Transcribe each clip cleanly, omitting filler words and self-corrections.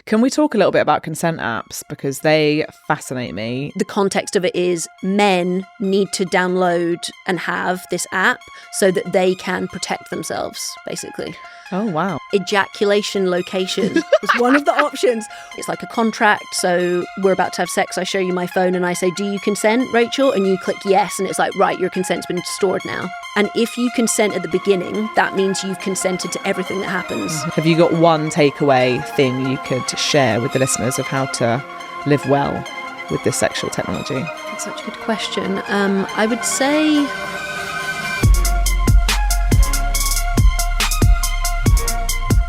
Can we talk a little bit about consent apps, because they fascinate me? The context of it is men need to download and have this app so that they can protect themselves, basically. Oh, wow. Ejaculation location was one of the options. It's like a contract. So we're about to have sex. I show you my phone and I say, do you consent, Rachel? And you click yes. And it's like, right, your consent's been stored now. And if you consent at the beginning, that means you've consented to everything that happens. Have you got one takeaway thing you could share with the listeners of how to live well with this sexual technology? That's such a good question. I would say...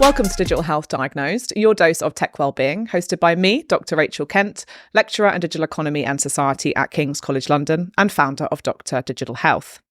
Welcome to Digital Health Diagnosed, your dose of tech wellbeing, hosted by me, Dr. Rachael Kent, lecturer in digital economy and society at King's College London and founder of Dr. Digital Health.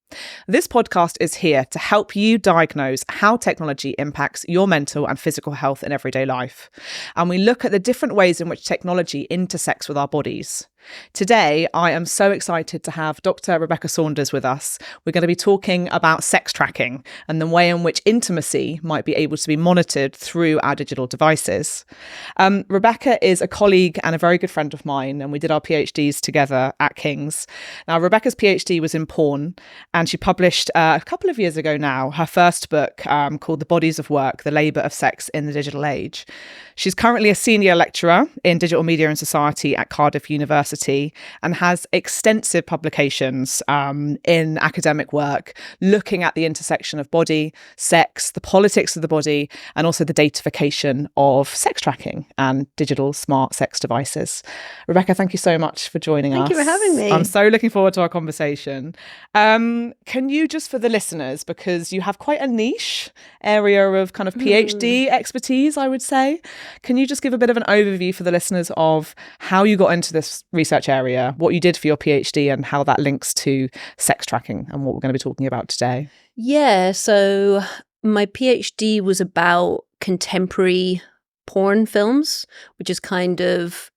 This podcast is here to help you diagnose how technology impacts your mental and physical health in everyday life. And we look at the different ways in which technology intersects with our bodies. Today, I am so excited to have Dr. Rebecca Saunders with us. We're going to be talking about sex tracking and the way in which intimacy might be able to be monitored through our digital devices. Rebecca is a colleague and a very good friend of mine, and we did our PhDs together at King's. Now, Rebecca's PhD was in porn, and she published a couple of years ago now her first book called The Bodies of Work, The Labour of Sex in the Digital Age. She's currently a senior lecturer in digital media and society at Cardiff University and has extensive publications in academic work looking at the intersection of body, sex, the politics of the body, and also the datafication of sex tracking and digital smart sex devices. Rebecca, thank you so much for joining us. Thank you for having me. I'm so looking forward to our conversation. Can you, just for the listeners, because you have quite a niche area of kind of PhD expertise, I would say, can you just give a bit of an overview for the listeners of how you got into this research area, what you did for your PhD, and how that links to sex tracking and what we're going to be talking about today? Yeah, so my PhD was about contemporary porn films, which is kind of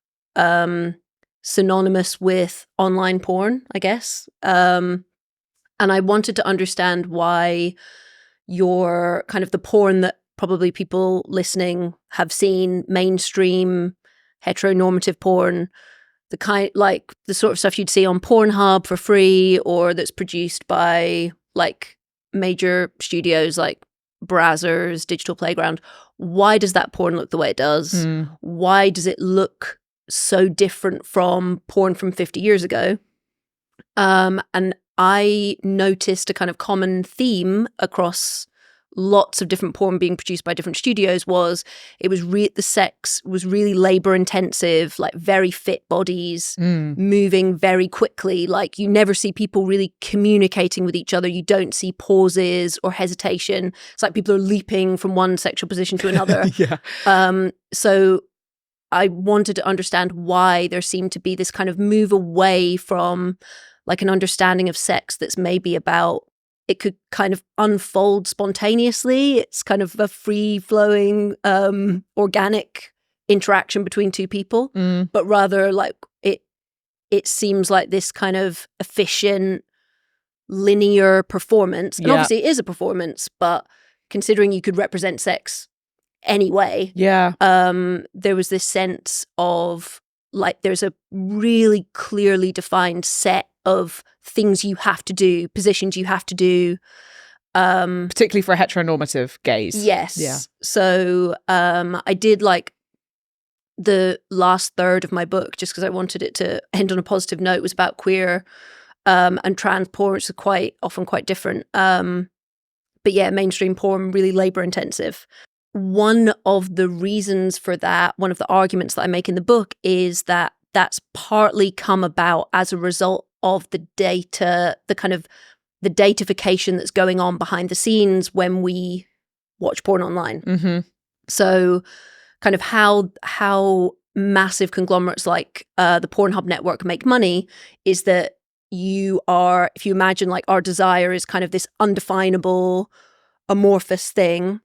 synonymous with online porn, I guess. And I wanted to understand why your kind of the porn that probably people listening have seen, mainstream heteronormative porn, the kind like the sort of stuff you'd see on Pornhub for free, or that's produced by like major studios like Brazzers, Digital Playground. Why does that porn look the way it does? Why does it look so different from porn from 50 years ago? And I noticed a kind of common theme across lots of different porn being produced by different studios was it was the sex was really labor intensive, like very fit bodies, moving very quickly. Like you never see people really communicating with each other. You don't see pauses or hesitation. It's like people are leaping from one sexual position to another. So I wanted to understand why there seemed to be this kind of move away from like an understanding of sex that's maybe about it could kind of unfold spontaneously. It's kind of a free-flowing, organic interaction between two people, but rather like it seems like this kind of efficient, linear performance. And obviously it is a performance, but considering you could represent sex anyway, there was this sense of like there's a really clearly defined set of things you have to do, positions you have to do. Particularly for a heteronormative gaze. Yes. Yeah. So I did like the last third of my book, just because I wanted it to end on a positive note, was about queer and trans porn, which are often quite different. But yeah, mainstream porn, really labor intensive. One of the reasons for that, one of the arguments that I make in the book is that that's partly come about as a result of the data, the kind of the datafication that's going on behind the scenes when we watch porn online. So kind of how massive conglomerates like the Pornhub network make money is that if you imagine like our desire is kind of this undefinable, amorphous thing,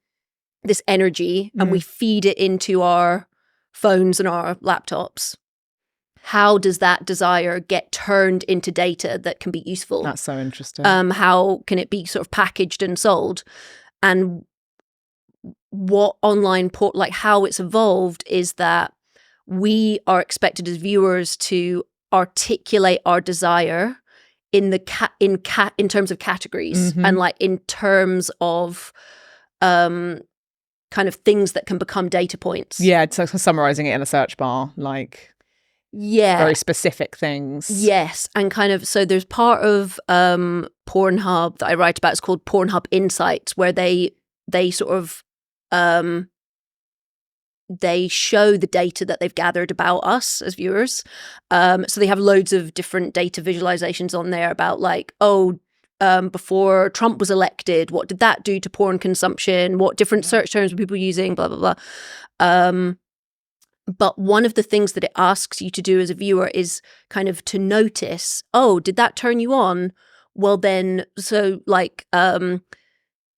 this energy, and we feed it into our phones and our laptops. How does that desire get turned into data that can be useful? That's so interesting. How can it be sort of packaged and sold? And what online porn, like how it's evolved, is that we are expected as viewers to articulate our desire in the in terms of categories, and like in terms of kind of things that can become data points. Yeah, so summarizing it in a search bar, like very specific things. Yes, and kind of, so there's part of Pornhub that I write about. It's called Pornhub Insights, where they sort of they show the data that they've gathered about us as viewers. So they have loads of different data visualizations on there about like, before Trump was elected, what did that do to porn consumption? What different search terms were people using? Blah, blah, blah. But one of the things that it asks you to do as a viewer is kind of to notice, did that turn you on? Well, then, so like,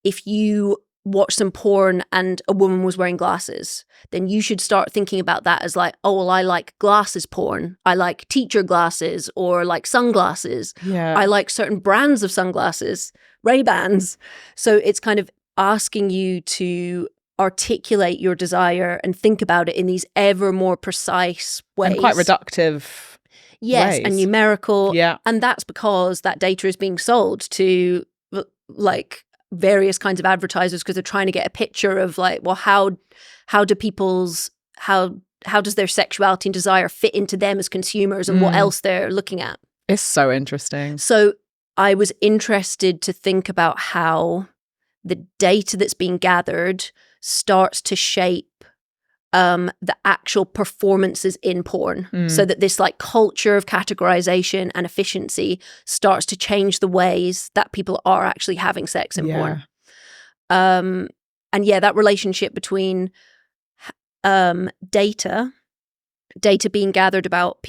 if you watch some porn and a woman was wearing glasses, then you should start thinking about that as like, I like glasses porn. I like teacher glasses, or like sunglasses. Yeah. I like certain brands of sunglasses, Ray-Bans. So it's kind of asking you to articulate your desire and think about it in these ever more precise ways. And quite reductive ways. And numerical. Yeah. And that's because that data is being sold to like various kinds of advertisers, because they're trying to get a picture of like, well, how does their sexuality and desire fit into them as consumers, and what else they're looking at. It's so interesting. So I was interested to think about how the data that's being gathered starts to shape the actual performances in porn, so that this like culture of categorization and efficiency starts to change the ways that people are actually having sex in porn. And that relationship between data being gathered about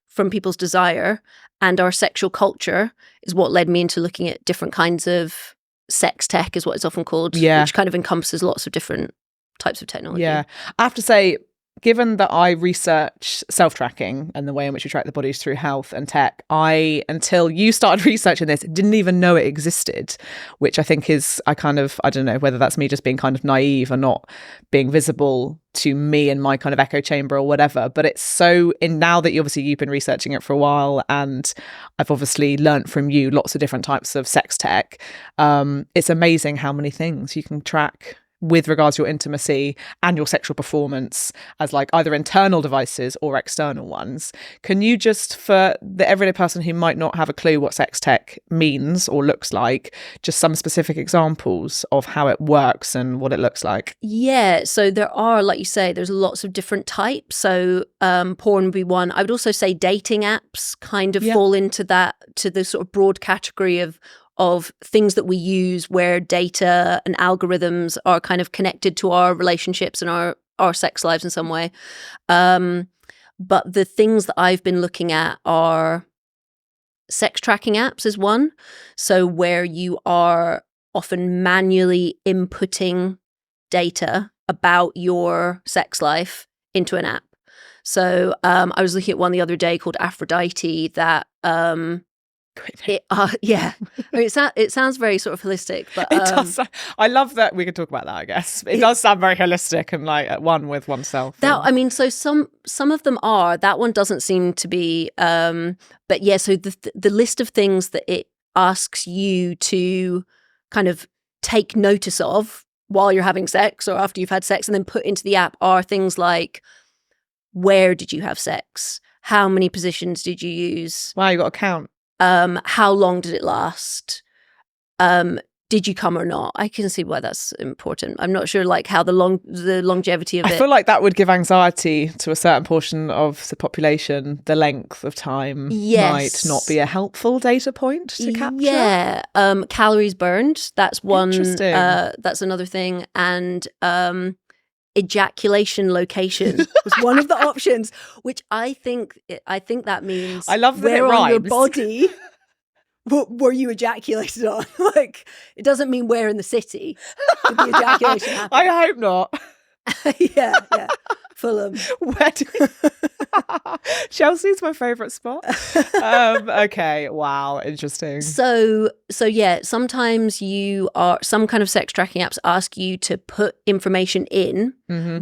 from people's desire and our sexual culture is what led me into looking at different kinds of sex tech, is what it's often called, which kind of encompasses lots of different types of technology. Yeah. I have to say, given that I research self-tracking and the way in which we track the bodies through health and tech, until you started researching this, didn't even know it existed, which I think is, I don't know whether that's me just being kind of naive or not being visible to me in my kind of echo chamber or whatever. But it's so, now that you've been researching it for a while, and I've obviously learnt from you lots of different types of sex tech, it's amazing how many things you can track with regards to your intimacy and your sexual performance as like either internal devices or external ones. Can you just, for the everyday person who might not have a clue what sex tech means or looks like, just some specific examples of how it works and what it looks like? Yeah, so there are, like you say, there's lots of different types. So porn would be one. I would also say dating apps kind of fall into that, to the sort of broad category of things that we use where data and algorithms are kind of connected to our relationships and our sex lives in some way. But the things that I've been looking at are sex tracking apps is one. So where you are often manually inputting data about your sex life into an app. So I was looking at one the other day called Aphrodite that I mean, it sounds very sort of holistic, but it does. I love that we could talk about that. I guess it does sound very holistic and like at one with oneself. I mean, so some of them are. That one doesn't seem to be. But yeah, so the list of things that it asks you to kind of take notice of while you're having sex or after you've had sex, and then put into the app, are things like, where did you have sex? How many positions did you use? Wow, you got to count. How long did it last? Did you come or not? I can see why that's important. I'm not sure like how the longevity of it. I feel like that would give anxiety to a certain portion of the population. The length of time might not be a helpful data point to capture. Yeah. Calories burned. That's one. Interesting. That's another thing. And ejaculation location was one of the options, which I think that means I love that where it rhymes. on your body were you ejaculated on. Like, it doesn't mean where in the city did the ejaculation happen. I hope not. yeah Fulham. Where do Chelsea's my favourite spot. Okay, wow, interesting. So yeah, sometimes some kind of sex tracking apps ask you to put information in,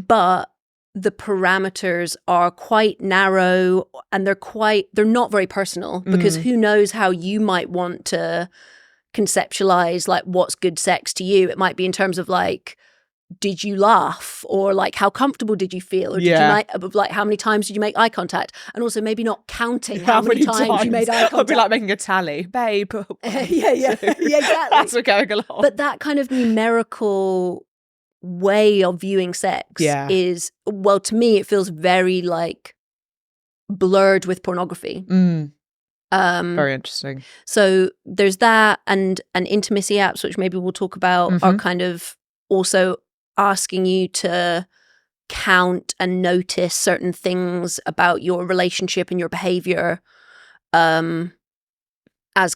but the parameters are quite narrow and they're not very personal, because who knows how you might want to conceptualize like what's good sex to you. It might be in terms of like, did you laugh, or like how comfortable did you feel, or did you like how many times did you make eye contact, and also maybe not counting how many times you made eye contact. I'd be like making a tally, babe. yeah, exactly. That's what going along. But that kind of numerical way of viewing sex is, well, to me, it feels very like blurred with pornography. Very interesting. So there's that, and intimacy apps, which maybe we'll talk about, are kind of also asking you to count and notice certain things about your relationship and your behavior as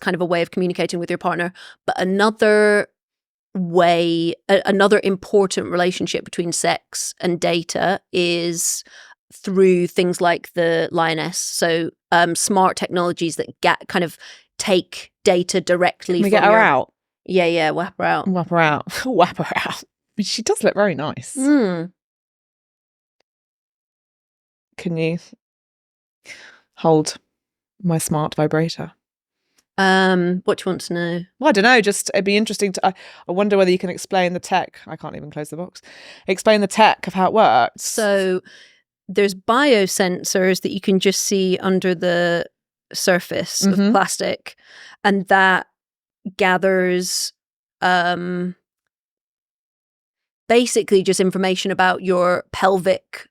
kind of a way of communicating with your partner. But another important relationship between sex and data is through things like the lioness. So smart technologies that kind of take data directly. Can we get her out? Yeah, whap her out. Whap her out. Whap her out. She does look very nice. Can you hold my smart vibrator? What do you want to know? Well, I don't know. Just it'd be interesting to. I wonder whether you can explain the tech. I can't even close the box. Explain the tech of how it works. So there's biosensors that you can just see under the surface of plastic, and that gathers basically just information about your pelvic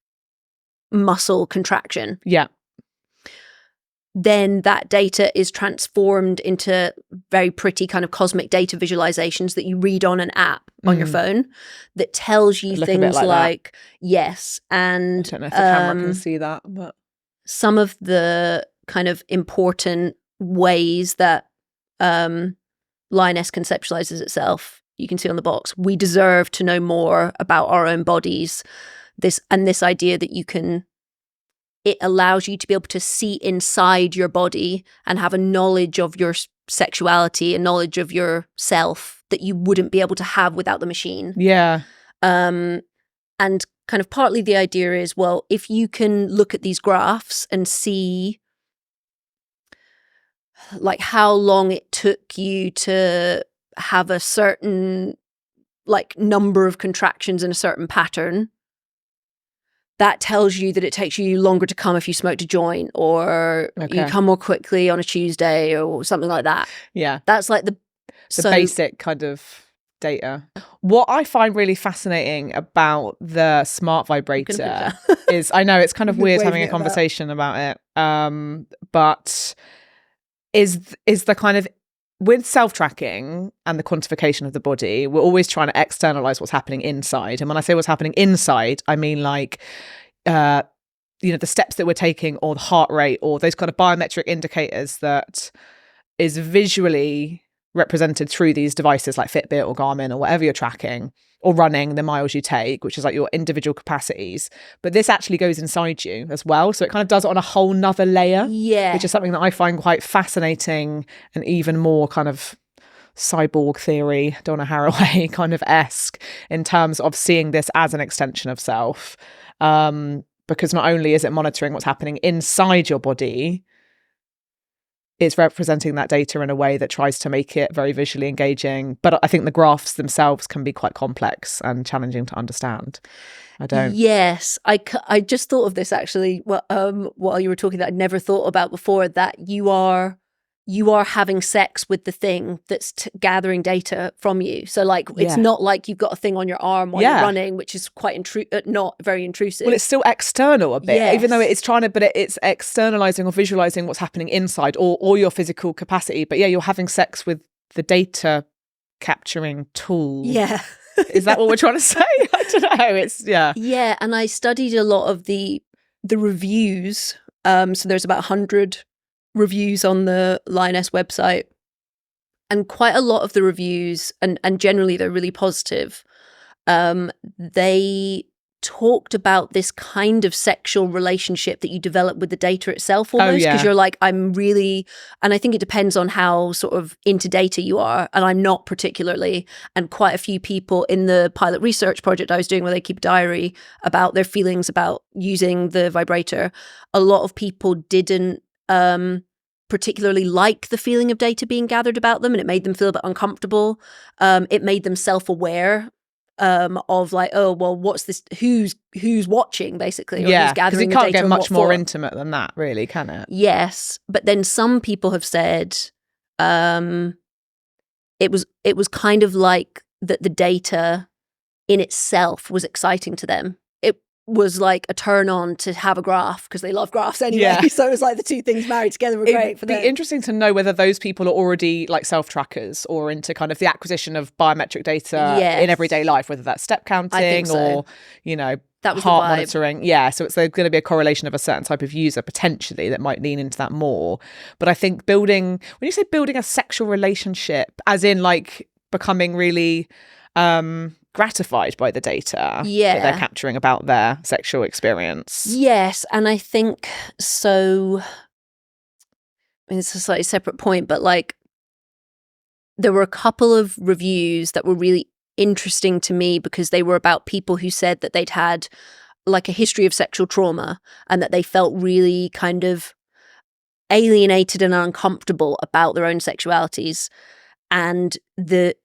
muscle contraction. Yeah. Then that data is transformed into very pretty kind of cosmic data visualizations that you read on an app on your phone that tells you things like yes. And I don't know if the camera can see that, but some of the kind of important ways that lioness conceptualizes itself, you can see on the box. We deserve to know more about our own bodies. This idea that it allows you to be able to see inside your body and have a knowledge of your sexuality, a knowledge of yourself that you wouldn't be able to have without the machine. Yeah. And kind of partly the idea is, well, if you can look at these graphs and see like how long it took you to have a certain like number of contractions in a certain pattern, that tells you that it takes you longer to come if you smoked a joint, or you come more quickly on a Tuesday or something like that. Yeah. That's like the basic kind of data. What I find really fascinating about the smart vibrator is, I know it's kind of weird having a conversation about it, but is the kind of, with self-tracking and the quantification of the body, we're always trying to externalize what's happening inside. And when I say what's happening inside, I mean like, the steps that we're taking, or the heart rate, or those kind of biometric indicators that is visually represented through these devices like Fitbit or Garmin or whatever you're tracking, or running, the miles you take, which is like your individual capacities. But this actually goes inside you as well. So it kind of does it on a whole nother layer, which is something that I find quite fascinating, and even more kind of cyborg theory, Donna Haraway kind of esque, in terms of seeing this as an extension of self. Because not only is it monitoring what's happening inside your body, it's representing that data in a way that tries to make it very visually engaging. But I think the graphs themselves can be quite complex and challenging to understand. Yes, I just thought of this actually while you were talking, that I'd never thought about before, that you are having sex with the thing that's gathering data from you. So like, it's not like you've got a thing on your arm while you're running, which is quite not very intrusive. Well, it's still external a bit, even though it's trying to, but it's externalizing or visualizing what's happening inside, or your physical capacity. But yeah, you're having sex with the data capturing tool. Yeah. Is that what we're trying to say? I don't know. It's Yeah, and I studied a lot of the reviews. So there's about 100 reviews on the Lioness website, and quite a lot of the reviews, and generally they're really positive, they talked about this kind of sexual relationship that you develop with the data itself almost, because you're like, I'm really, and I think it depends on how sort of into data you are, and I'm not particularly, and quite a few people in the pilot research project I was doing where they keep a diary about their feelings about using the vibrator, a lot of people didn't particularly like the feeling of data being gathered about them, and it made them feel a bit uncomfortable. It made them self-aware of like, oh, well, what's this? Who's watching, basically? Or who's gathering the data? You can't get much more intimate than that, really, can it? Yes, but then some people have said it was kind of like that the data in itself was exciting to them. It was like a turn on to have a graph because they love graphs anyway. Yeah. So it was like the two things married together were great for them. It'd be interesting to know whether those people are already like self-trackers or into kind of the acquisition of biometric data in everyday life, whether that's step counting or, you know, that was heart monitoring. Yeah, so it's going to be a correlation of a certain type of user potentially that might lean into that more. But I think when you say building a sexual relationship, as in like becoming really gratified by the data that they're capturing about their sexual experience. Yes, and I think so. I mean, it's a slightly separate point, but like there were a couple of reviews that were really interesting to me because they were about people who said that they'd had like a history of sexual trauma and that they felt really kind of alienated and uncomfortable about their own sexualities, and the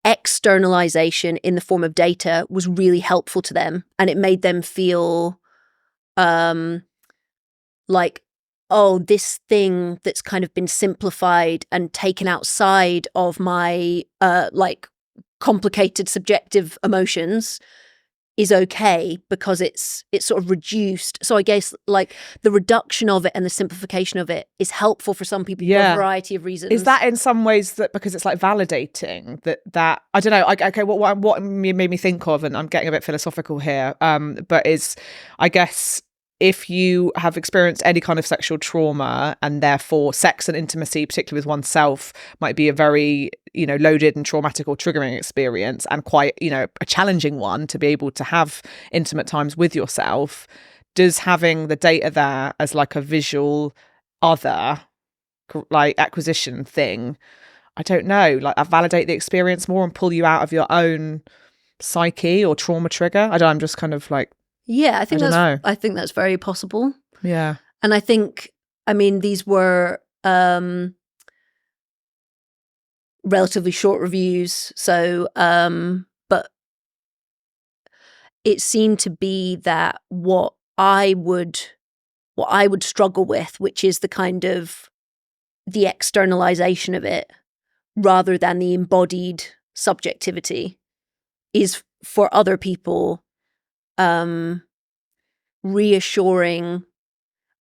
externalization in the form of data was really helpful to them, and it made them feel like, oh, this thing that's kind of been simplified and taken outside of my like complicated subjective emotions is okay because it's sort of reduced. So I guess like the reduction of it and the simplification of it is helpful for some people for a variety of reasons. Is that in some ways that because it's like validating that I don't know, okay, what made me think of, and I'm getting a bit philosophical here, but is I guess if you have experienced any kind of sexual trauma and therefore sex and intimacy, particularly with oneself, might be a very, you know, loaded and traumatic or triggering experience and quite, you know, a challenging one to be able to have intimate times with yourself, does having the data there as like a visual other like acquisition thing, I don't know, like validate the experience more and pull you out of your own psyche or trauma trigger? I don't know, I'm just kind of like, yeah, I think that's very possible. Yeah. And I think, I mean, these were relatively short reviews. So, but it seemed to be that what I would struggle with, which is the kind of the externalization of it rather than the embodied subjectivity, is for other people reassuring.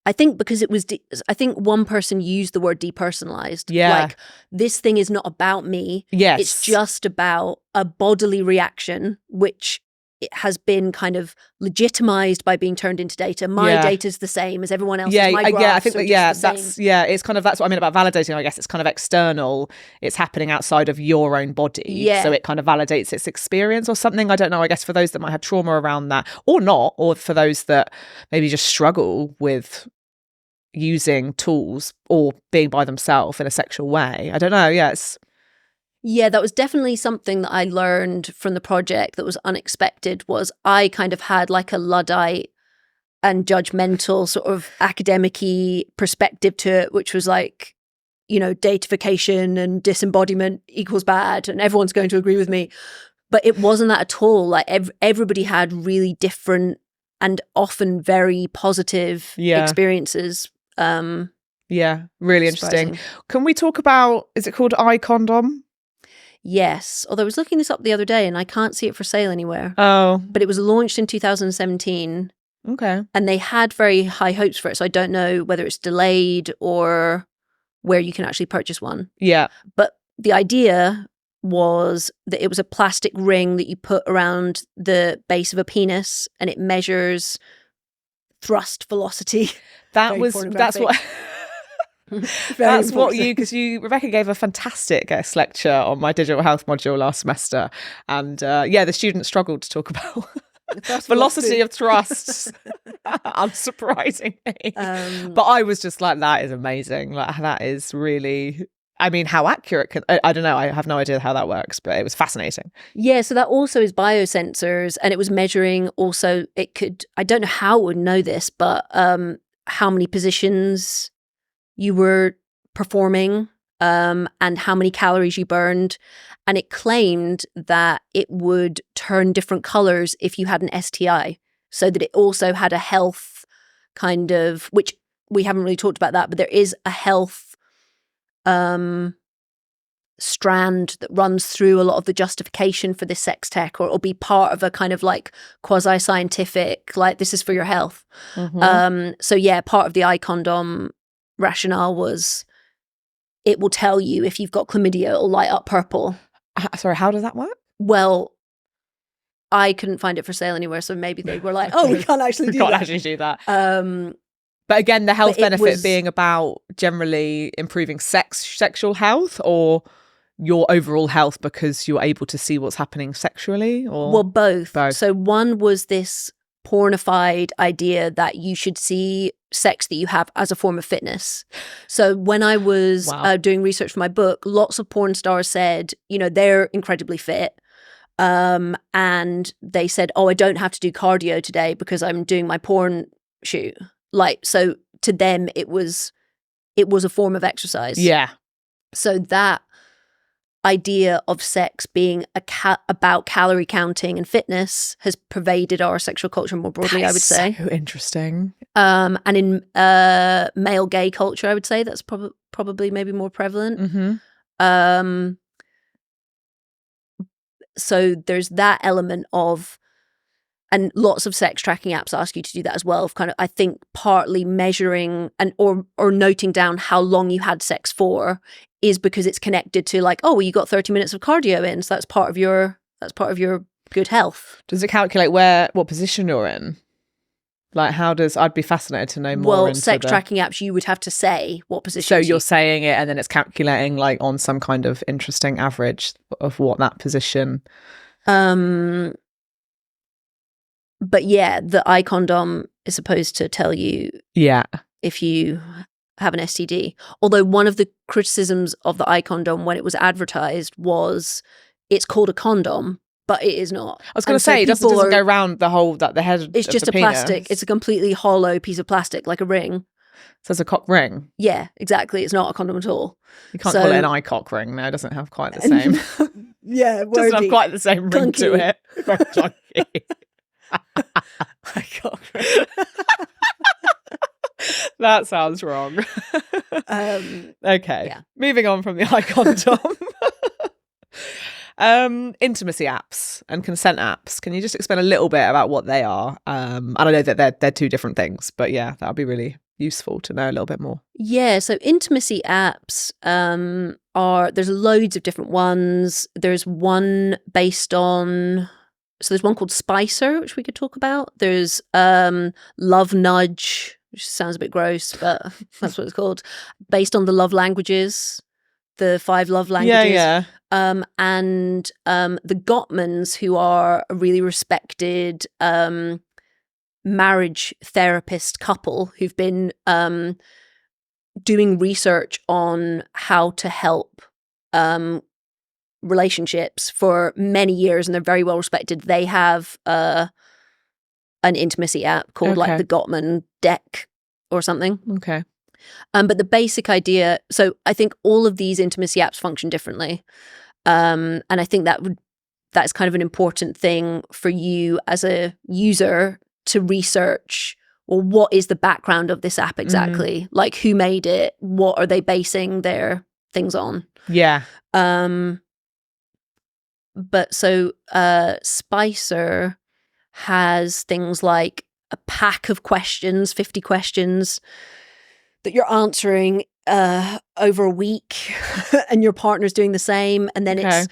I think because it was I think one person used the word depersonalized. Like, this thing is not about me. Yes. It's just about a bodily reaction, which it has been kind of legitimized by being turned into data. My data's the same as everyone else's. My graphs I think that, it's kind of, that's what I mean about validating. I guess it's kind of external. It's happening outside of your own body. Yeah. So it kind of validates its experience or something. I don't know. I guess for those that might have trauma around that or not, or for those that maybe just struggle with using tools or being by themselves in a sexual way. I don't know. Yeah, that was definitely something that I learned from the project that was unexpected. Was I kind of had like a Luddite and judgmental sort of academic-y perspective to it, which was like, you know, datification and disembodiment equals bad and everyone's going to agree with me. But it wasn't that at all. Like everybody had really different and often very positive experiences. Yeah, really interesting. Can we talk about, is it called iCondom? Yes, although I was looking this up the other day and I can't see it for sale anywhere. Oh. But it was launched in 2017. Okay. And they had very high hopes for it. So I don't know whether it's delayed or where you can actually purchase one. Yeah. But the idea was that it was a plastic ring that you put around the base of a penis and it measures thrust velocity. That's what... That's what Rebecca gave a fantastic guest lecture on my digital health module last semester, and the students struggled to talk about Velocity of thrust, unsurprisingly. But I was just like, that is amazing. Like, that is really, I mean, how accurate can, I don't know. I have no idea how that works, but it was fascinating. Yeah, so that also is biosensors, and it was measuring also, it could, I don't know how it would know this, but how many positions you were performing and how many calories you burned. And it claimed that it would turn different colors if you had an STI, so that it also had a health kind of, which we haven't really talked about that, but there is a health strand that runs through a lot of the justification for this sex tech, or it'll be part of a kind of like quasi-scientific, like, this is for your health. So yeah, part of the iCondom rationale was it will tell you if you've got chlamydia, it'll light up purple. Sorry, how does that work? Well, I couldn't find it for sale anywhere, so maybe they were like, oh, we can't actually do that. We can't actually do that. But again, the health benefit being about generally improving sexual health, or your overall health because you're able to see what's happening sexually? Or well, both. So one was this pornified idea that you should see sex that you have as a form of fitness. So when I was doing research for my book, lots of porn stars said, you know, they're incredibly fit. And they said, oh, I don't have to do cardio today because I'm doing my porn shoot. Like, so to them, it was a form of exercise. Yeah. So that idea of sex being about calorie counting and fitness has pervaded our sexual culture more broadly, I would say. So interesting. And in male gay culture, I would say that's probably maybe more prevalent. So there's that element of, and lots of sex tracking apps ask you to do that as well, of kind of, I think, partly measuring and or noting down how long you had sex for is because it's connected to like, oh, well, you got 30 minutes of cardio in, so that's part of your good health. Does it calculate what position you're in? Like, I'd be fascinated to know more. Well, sex tracking apps, you would have to say what position. So you're saying it and then it's calculating like on some kind of interesting average of what that position. But yeah, the iCondom is supposed to tell you if you have an STD. Although one of the criticisms of the iCondom when it was advertised was it's called a condom, but it is not. I was going to say, it doesn't go around the whole, that the head it's just a plastic. It's a completely hollow piece of plastic, like a ring. So it's a cock ring? Yeah, exactly. It's not a condom at all. You can't call it an iCock ring. No, it doesn't have quite the same. Yeah, it doesn't have quite the same ring to it. Very clunky. iCock ring. That sounds wrong. Okay. Yeah. Moving on from the iCondom. Intimacy apps and consent apps. Can you just explain a little bit about what they are? And I know that they're two different things, but yeah, that would be really useful to know a little bit more. Yeah, so intimacy apps there's loads of different ones. There's one based on, so there's one called Spicer, which we could talk about. There's Love Nudge, which sounds a bit gross, but that's what it's called, based on the love languages, the 5 love languages. Yeah. And the Gottmans, who are a really respected marriage therapist couple who've been doing research on how to help relationships for many years, and they're very well respected. They have an intimacy app called like the Gottman Deck or something. Okay. But the basic idea, so I think all of these intimacy apps function differently. And I think that's kind of an important thing for you as a user to research. Well, what is the background of this app exactly? Like, who made it? What are they basing their things on? Yeah. But so Spicer has things like a pack of questions, 50 questions that you're answering over a week, and your partner's doing the same, and then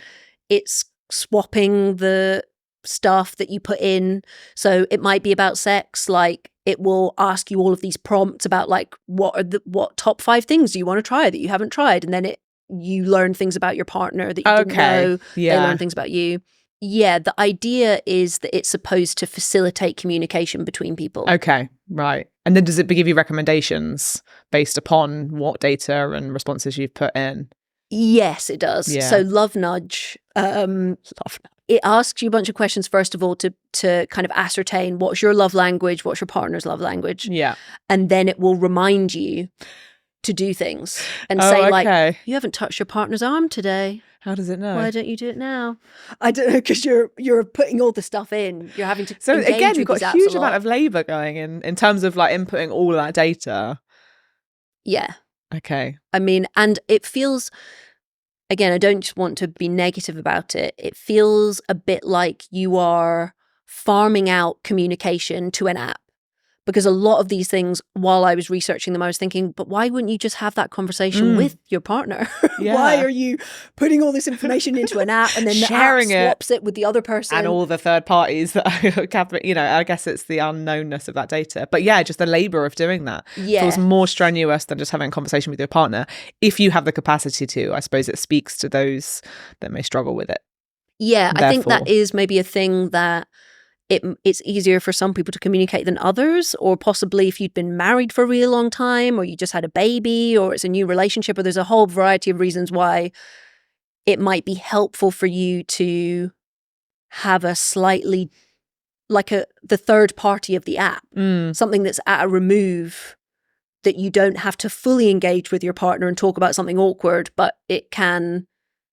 it's swapping the stuff that you put in. So it might be about sex, like it will ask you all of these prompts about like what top 5 things do you want to try that you haven't tried, and then you learn things about your partner that you didn't know. They learn things about you. Yeah, the idea is that it's supposed to facilitate communication between people. Okay, right. And then does it give you recommendations based upon what data and responses you've put in? Yes, it does. Yeah. So Love Nudge, it asks you a bunch of questions, first of all, to kind of ascertain what's your love language, what's your partner's love language. Yeah. And then it will remind you to do things and say, like, you haven't touched your partner's arm today. How does it know? Why don't you do it now? I don't know, because you're putting all the stuff in. You're having to So engage again, with you've got these a apps huge a lot. amount of labour going in terms of like inputting all of that data. Yeah. Okay. I mean, and it feels, again, I don't want to be negative about it. It feels a bit like you are farming out communication to an app. Because a lot of these things, while I was researching them, I was thinking, but why wouldn't you just have that conversation with your partner? Yeah. Why are you putting all this information into an app and then sharing the app swaps it with the other person? And all the third parties that, you know, I guess it's the unknownness of that data. But yeah, just the labour of doing that feels more strenuous than just having a conversation with your partner. If you have the capacity to, I suppose it speaks to those that may struggle with it. Yeah, I think that is maybe a thing that it's easier for some people to communicate than others, or possibly if you'd been married for a really long time, or you just had a baby, or it's a new relationship, or there's a whole variety of reasons why it might be helpful for you to have a slightly, like the third party of the app, something that's at a remove, that you don't have to fully engage with your partner and talk about something awkward, but it can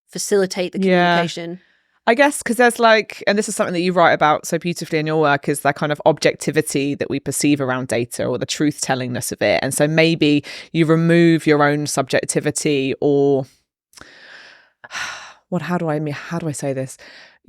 facilitate the communication. I guess because there's like, and this is something that you write about so beautifully in your work, is that kind of objectivity that we perceive around data, or the truth tellingness of it. And so maybe you remove your own subjectivity, or how do I say this?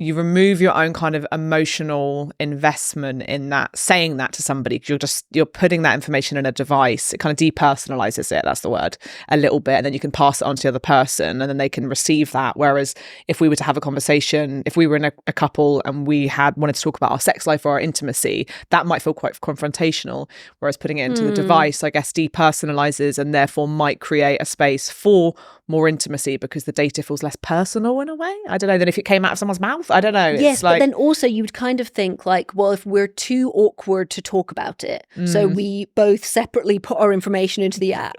You remove your own kind of emotional investment in that, saying that to somebody, because you're putting that information in a device. It kind of depersonalizes it, that's the word, a little bit, and then you can pass it on to the other person and then they can receive that. Whereas if we were to have a conversation, if we were in a couple and we wanted to talk about our sex life or our intimacy, that might feel quite confrontational. Whereas putting it into the device, I guess, depersonalizes and therefore might create a space for more intimacy, because the data feels less personal in a way. I don't know, than if it came out of someone's mouth. I don't know. Yes, but then also you would kind of think like, well, if we're too awkward to talk about it, so we both separately put our information into the app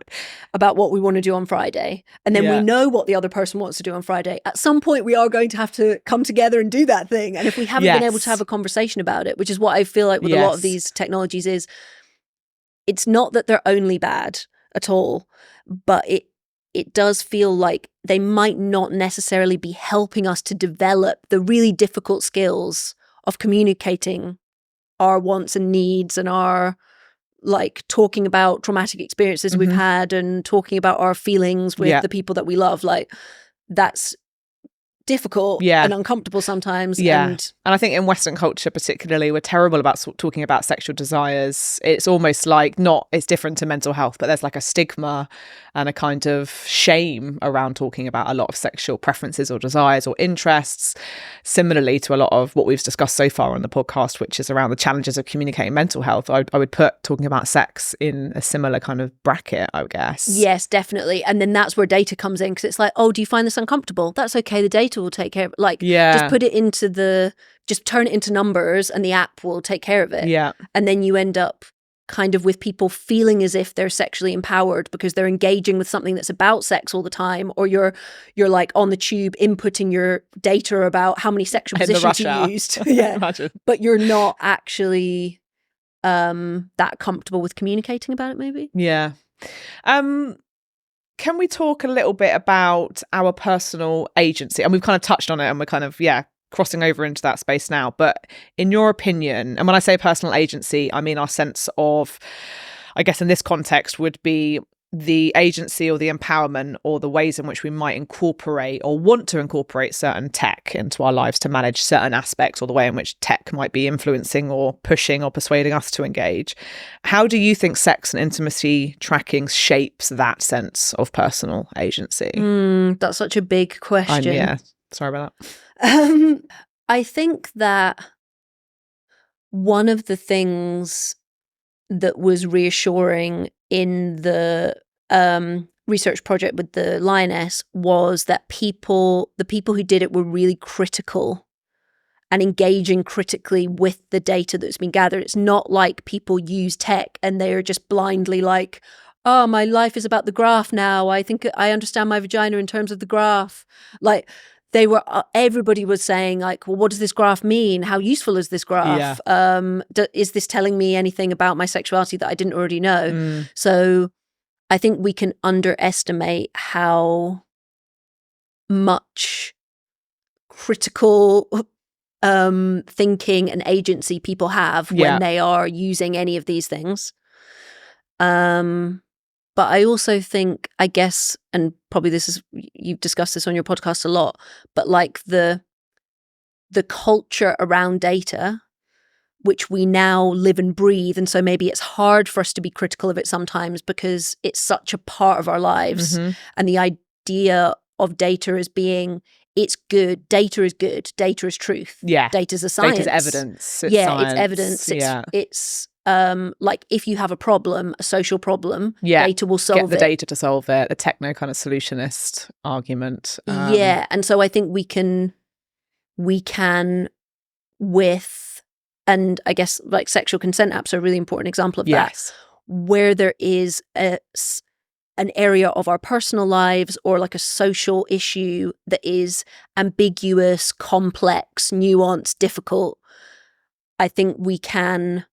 about what we want to do on Friday, and then we know what the other person wants to do on Friday, at some point we are going to have to come together and do that thing. And if we haven't been able to have a conversation about it, which is what I feel like with a lot of these technologies, is it's not that they're only bad at all, but it does feel like they might not necessarily be helping us to develop the really difficult skills of communicating our wants and needs, and our, like, talking about traumatic experiences we've had, and talking about our feelings with the people that we love. Like, that's difficult and uncomfortable sometimes. And I think in Western culture particularly, we're terrible about talking about sexual desires. It's almost like it's different to mental health, but there's like a stigma and a kind of shame around talking about a lot of sexual preferences or desires or interests, similarly to a lot of what we've discussed so far on the podcast, which is around the challenges of communicating mental health. I would put talking about sex in a similar kind of bracket, I guess. Yes, definitely. And then that's where data comes in, because it's like, oh, do you find this uncomfortable? That's okay, the data will take care of it. Like, just put it into just turn it into numbers and the app will take care of it. Yeah. And then you end up kind of with people feeling as if they're sexually empowered because they're engaging with something that's about sex all the time, or you're like on the tube inputting your data about how many sexual positions you used. Imagine. But you're not actually that comfortable with communicating about it, maybe. Yeah. Can we talk a little bit about our personal agency? And we've kind of touched on it, and we're kind of, crossing over into that space now. But in your opinion, and when I say personal agency, I mean our sense of, I guess in this context, would be the agency or the empowerment or the ways in which we might incorporate or want to incorporate certain tech into our lives to manage certain aspects, or the way in which tech might be influencing or pushing or persuading us to engage. How do you think sex and intimacy tracking shapes that sense of personal agency? That's such a big question. Sorry about that. I think that one of the things that was reassuring in the research project with the lioness was that the people who did it were really critical and engaging critically with the data that's been gathered. It's not like people use tech and they're just blindly like, oh, my life is about the graph now. I think I understand my vagina in terms of the graph. Like everybody was saying like, well, what does this graph mean? How useful is this graph? Is this telling me anything about my sexuality that I didn't already know? So I think we can underestimate how much critical thinking and agency people have when they are using any of these things. But I also think, I guess, and probably you've discussed this on your podcast a lot, but like the culture around data, which we now live and breathe. And so maybe it's hard for us to be critical of it sometimes because it's such a part of our lives. And the idea of data as being, it's good, data is good, data is truth. Data is a science. Data is evidence. It's evidence. It's like if you have a problem, a social problem, data will solve it. Get the data to solve it. A techno kind of solutionist argument. And so I think we can with, and I guess like sexual consent apps are a really important example of that, where there is an area of our personal lives or like a social issue that is ambiguous, complex, nuanced, difficult. I think we can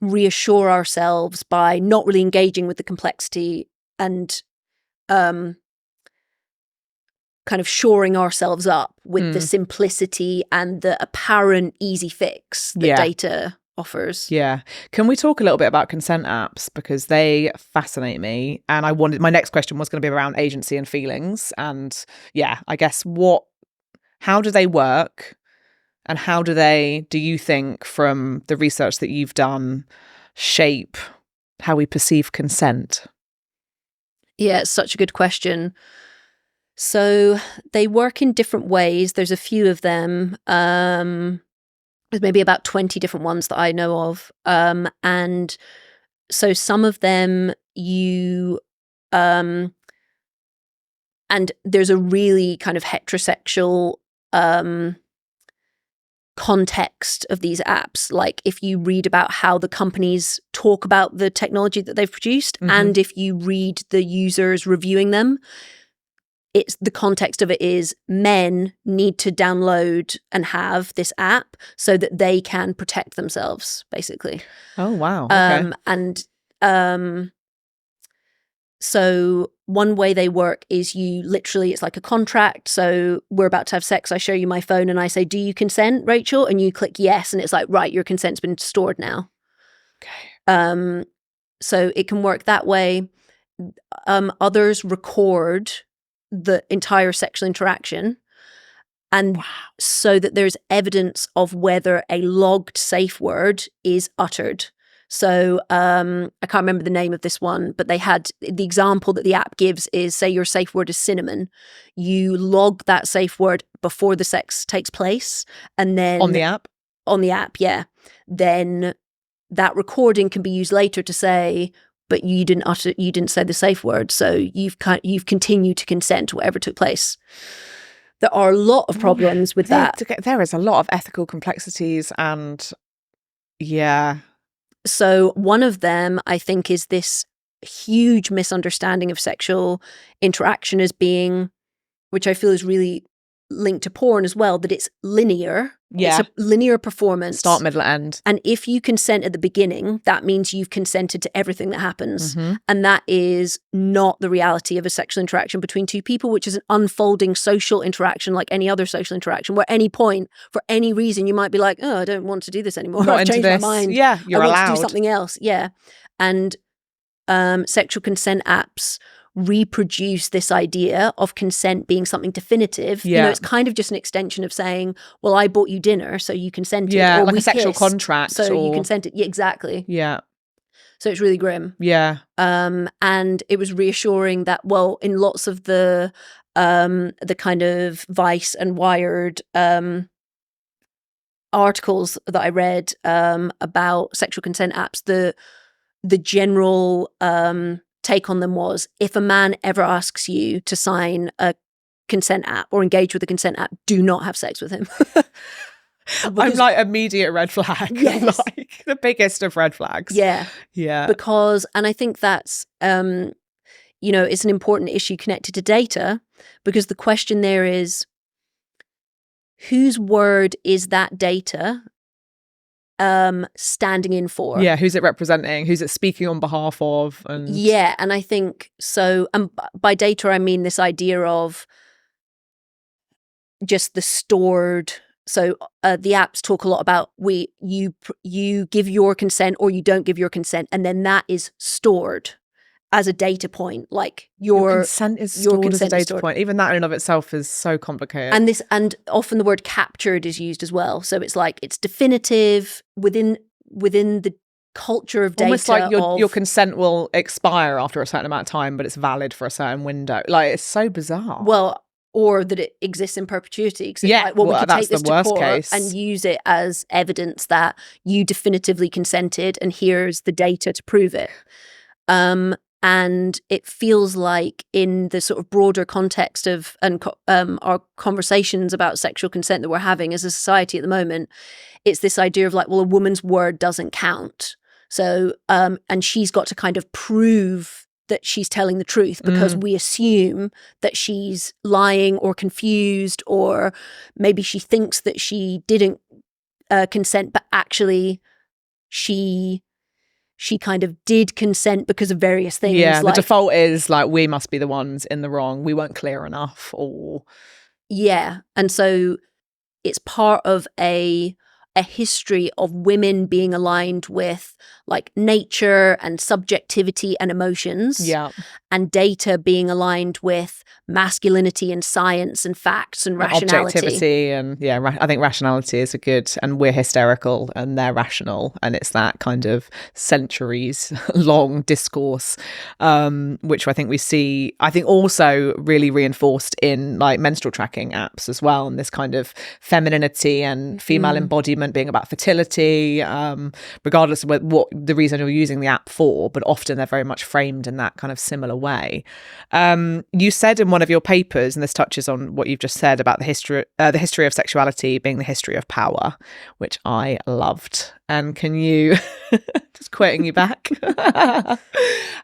reassure ourselves by not really engaging with the complexity and kind of shoring ourselves up with the simplicity and the apparent easy fix that data offers. Can we talk a little bit about consent apps, because they fascinate me, and my next question was going to be around agency and feelings, and I guess how do they work? And how do you think, from the research that you've done, shape how we perceive consent? Yeah, it's such a good question. So they work in different ways. There's a few of them. There's maybe about 20 different ones that I know of. And so some of them and there's a really kind of heterosexual context of these apps. Like if you read about how the companies talk about the technology that they've produced, and if you read the users reviewing them, it's the context of it is men need to download and have this app so that they can protect themselves, basically. Oh, wow. Okay. So one way they work is it's like a contract. So we're about to have sex. I show you my phone and I say, do you consent, Rachel? And you click yes. And it's like, right, your consent's been stored now. Okay. So it can work that way. Others record the entire sexual interaction. And so that there's evidence of whether a logged safe word is uttered. So I can't remember the name of this one, but they had the example that the app gives is, say your safe word is cinnamon. You log that safe word before the sex takes place, and then on the app, then that recording can be used later to say, but you didn't say the safe word, so you've continued to consent to whatever took place. There are a lot of problems with that. There is a lot of ethical complexities, and So one of them, I think, is this huge misunderstanding of sexual interaction as being, which I feel is really linked to porn as well, that it's linear. Yeah. It's a linear performance. Start, middle, end. And if you consent at the beginning, that means you've consented to everything that happens. And that is not the reality of a sexual interaction between two people, which is an unfolding social interaction like any other social interaction, where at any point, for any reason, you might be like, oh, I don't want to do this anymore. I've changed my mind. Yeah, you're allowed. I want to do something else. Yeah. And sexual consent apps reproduce this idea of consent being something definitive. You know, it's kind of just an extension of saying, well, I bought you dinner, so you consented. Yeah, or like we a sexual kissed, contract. so you consented. Yeah, exactly. Yeah. So it's really grim. Yeah. And it was reassuring that, well, in lots of the kind of Vice and Wired articles that I read about sexual consent apps, the general take on them was, if a man ever asks you to sign a consent app or engage with a consent app, do not have sex with him. I'm like immediate red flag. Yes. Like the biggest of red flags. Yeah. Yeah. Because, and I think that's, it's an important issue connected to data, because the question there is, whose word is that data standing in for? Yeah, who's it representing? Who's it speaking on behalf of? And yeah, and I think so. By data, I mean this idea of just the stored. So the apps talk a lot about you give your consent or you don't give your consent, and then that is stored as a data point. Like your consent is stored as a data point. Even that in and of itself is so complicated. And often the word captured is used as well. So it's like it's definitive within the culture of data. Almost like your consent will expire after a certain amount of time, but it's valid for a certain window. Like, it's so bizarre. Well, or that it exists in perpetuity. Yeah, like, we could that's take this the worst to court case. and use it as evidence that you definitively consented, and here's the data to prove it. And it feels like in the sort of broader context of our conversations about sexual consent that we're having as a society at the moment, it's this idea of like, well, a woman's word doesn't count. So, and she's got to kind of prove that she's telling the truth, because we assume that she's lying or confused, or maybe she thinks that she didn't consent, but actually she kind of did consent because of various things. Yeah, the default is like, we must be the ones in the wrong. We weren't clear enough, or... Yeah, and so it's part of a history of women being aligned with like nature and subjectivity and emotions, and data being aligned with masculinity and science and facts and rationality. Objectivity and I think rationality is a good, and we're hysterical and they're rational, and it's that kind of centuries long discourse, which I think we see, I think also really reinforced in like menstrual tracking apps as well, and this kind of femininity and female embodiment being about fertility, regardless of what the reason you're using the app for, but often they're very much framed in that kind of similar way. You said in one of your papers, and this touches on what you've just said about the history of sexuality being the history of power, which I loved. And can you, just quoting you back,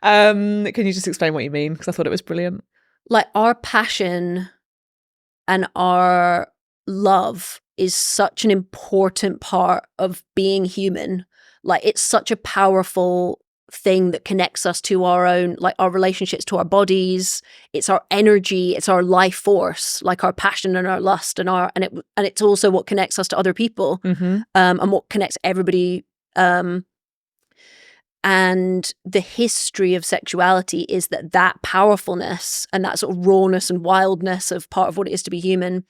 can you just explain what you mean? Because I thought it was brilliant. Like, our passion and our love is such an important part of being human. Like, it's such a powerful thing that connects us to our own, like our relationships to our bodies. It's our energy, it's our life force, like our passion and our lust and it's also what connects us to other people, and what connects everybody. And the history of sexuality is that powerfulness and that sort of rawness and wildness of part of what it is to be human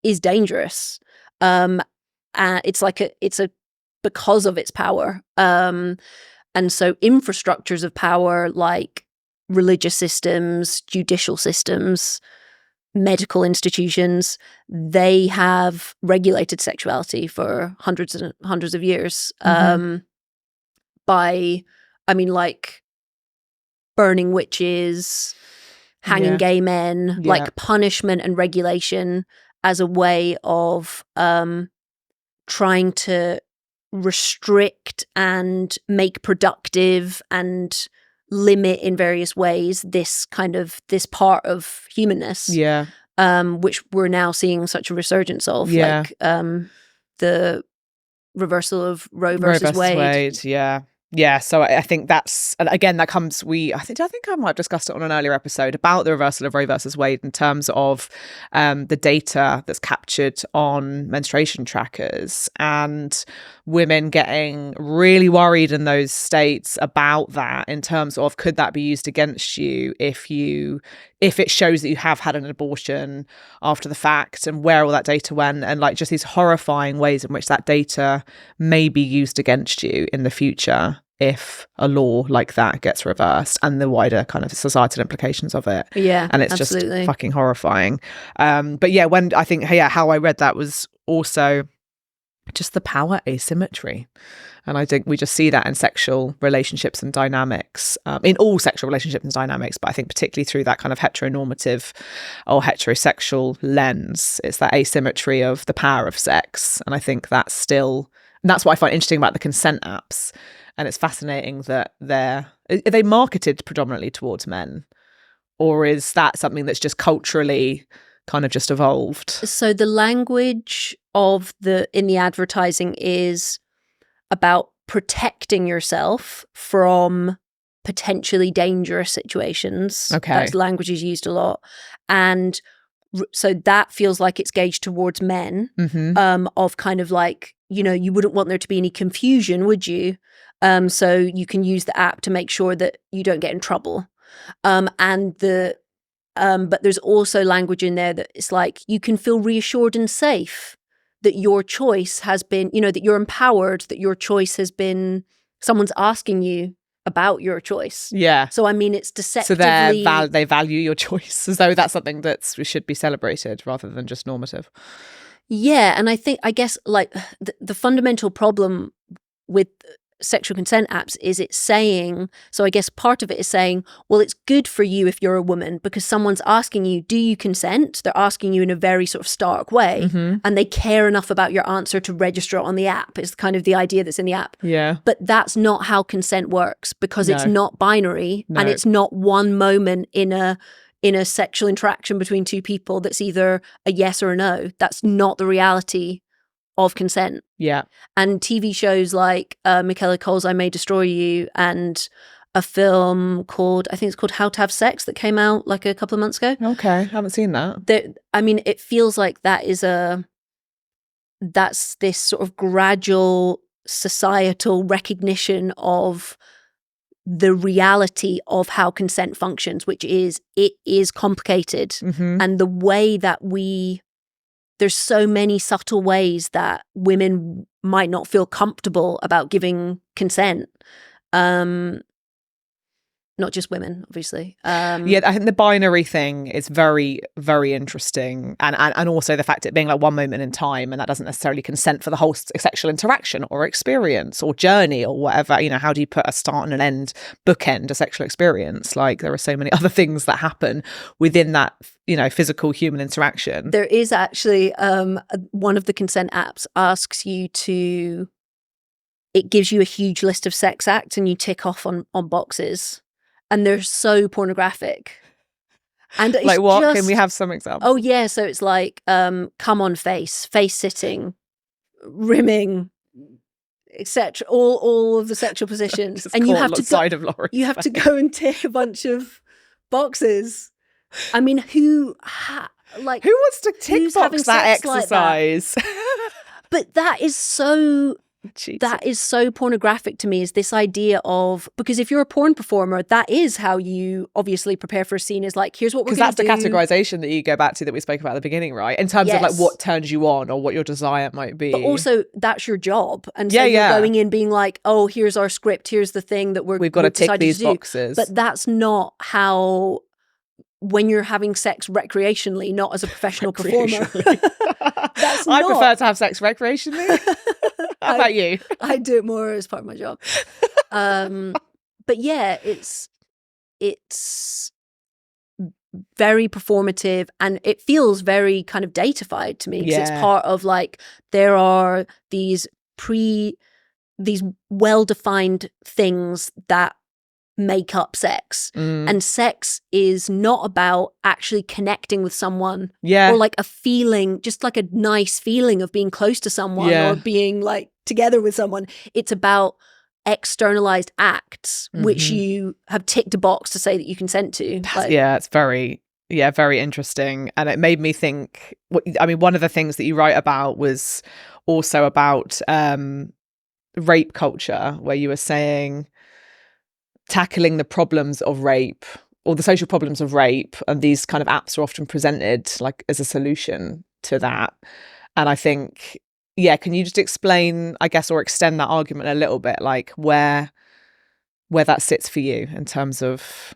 is dangerous. And it's because of its power. And so infrastructures of power like religious systems, judicial systems, medical institutions, they have regulated sexuality for hundreds and hundreds of years, by, like burning witches, hanging gay men, like punishment and regulation as a way of trying to restrict and make productive and limit in various ways this part of humanness, which we're now seeing such a resurgence of, like the reversal of Roe versus Wade. So I think that's, and again, that comes, I think I might have discussed it on an earlier episode about the reversal of Roe versus Wade in terms of the data that's captured on menstruation trackers, and women getting really worried in those states about that, in terms of, could that be used against you if it shows that you have had an abortion after the fact, and where all that data went, and like just these horrifying ways in which that data may be used against you in the future if a law like that gets reversed, and the wider kind of societal implications of it. And it's absolutely just fucking horrifying. But when I think, how I read that was also just the power asymmetry. And I think we just see that in sexual relationships and dynamics, in all sexual relationships and dynamics, but I think particularly through that kind of heteronormative or heterosexual lens. It's that asymmetry of the power of sex. And I think that's what I find interesting about the consent apps. And it's fascinating that are they marketed predominantly towards men? Or is that something that's just culturally kind of just evolved? So the language in the advertising is about protecting yourself from potentially dangerous situations. Okay. That's language is used a lot. And so that feels like it's gauged towards men, of kind of like, you wouldn't want there to be any confusion, would you? So you can use the app to make sure that you don't get in trouble. But there's also language in there that it's like you can feel reassured and safe that your choice has been, that you're empowered, that your choice has been, someone's asking you about your choice. Yeah. So, I mean, it's deceptively... So they value your choice as though that's something that should be celebrated rather than just normative. Yeah. And I guess like the fundamental problem with sexual consent apps is it's saying, so I guess part of it is saying, well, it's good for you if you're a woman because someone's asking you, do you consent? They're asking you in a very sort of stark way, and they care enough about your answer to register it on the app. It's kind of the idea that's in the app. Yeah. But that's not how consent works because it's not binary, and it's not one moment in a sexual interaction between two people that's either a yes or a no. That's not the reality of consent. Yeah. And TV shows like Michaela Cole's I May Destroy You, and a film called, I think it's called How to Have Sex, that came out like a couple of months ago. Okay, haven't seen that. I mean, it feels like that's this sort of gradual societal recognition of the reality of how consent functions, which is it is complicated. And the way that there's so many subtle ways that women might not feel comfortable about giving consent. Not just women, obviously. Yeah, I think the binary thing is very, very interesting. And also the fact it being like one moment in time, and that doesn't necessarily consent for the whole sexual interaction or experience or journey or whatever. How do you put a start and an end, bookend a sexual experience? Like there are so many other things that happen within that, physical human interaction. There is actually one of the consent apps asks you it gives you a huge list of sex acts and you tick off on boxes. And they're so pornographic. And it's like what? Can we have some examples? Oh yeah, so it's like come on face sitting, rimming, etc. All of the sexual positions, and you have to go and tick a bunch of boxes. I mean, who wants to tick box that exercise? Like that? But that is so. Jesus. That is so pornographic to me, is this idea of, because if you're a porn performer, that is how you obviously prepare for a scene, is like, here's what we're going to do. Because that's the categorization that you go back to that we spoke about at the beginning, right? In terms of like what turns you on or what your desire might be. But also that's your job. And so you're going in being like, oh, here's our script, here's the thing that we've got to tick these boxes. But that's not how, when you're having sex recreationally, not as a professional performer. I prefer to have sex recreationally. How about you? I do it more as part of my job. But yeah, it's very performative, and it feels very kind of datified to me, because it's part of like, there are these well-defined things that make up sex, and sex is not about actually connecting with someone, or like a feeling, just like a nice feeling of being close to someone or being like together with someone. It's about externalized acts which you have ticked a box to say that you consent to. It's very interesting. And it made me think, one of the things that you write about was also about rape culture, where you were saying tackling the problems of rape or the social problems of rape, and these kind of apps are often presented like as a solution to that. And I think, can you just explain, I guess, or extend that argument a little bit, like where that sits for you in terms of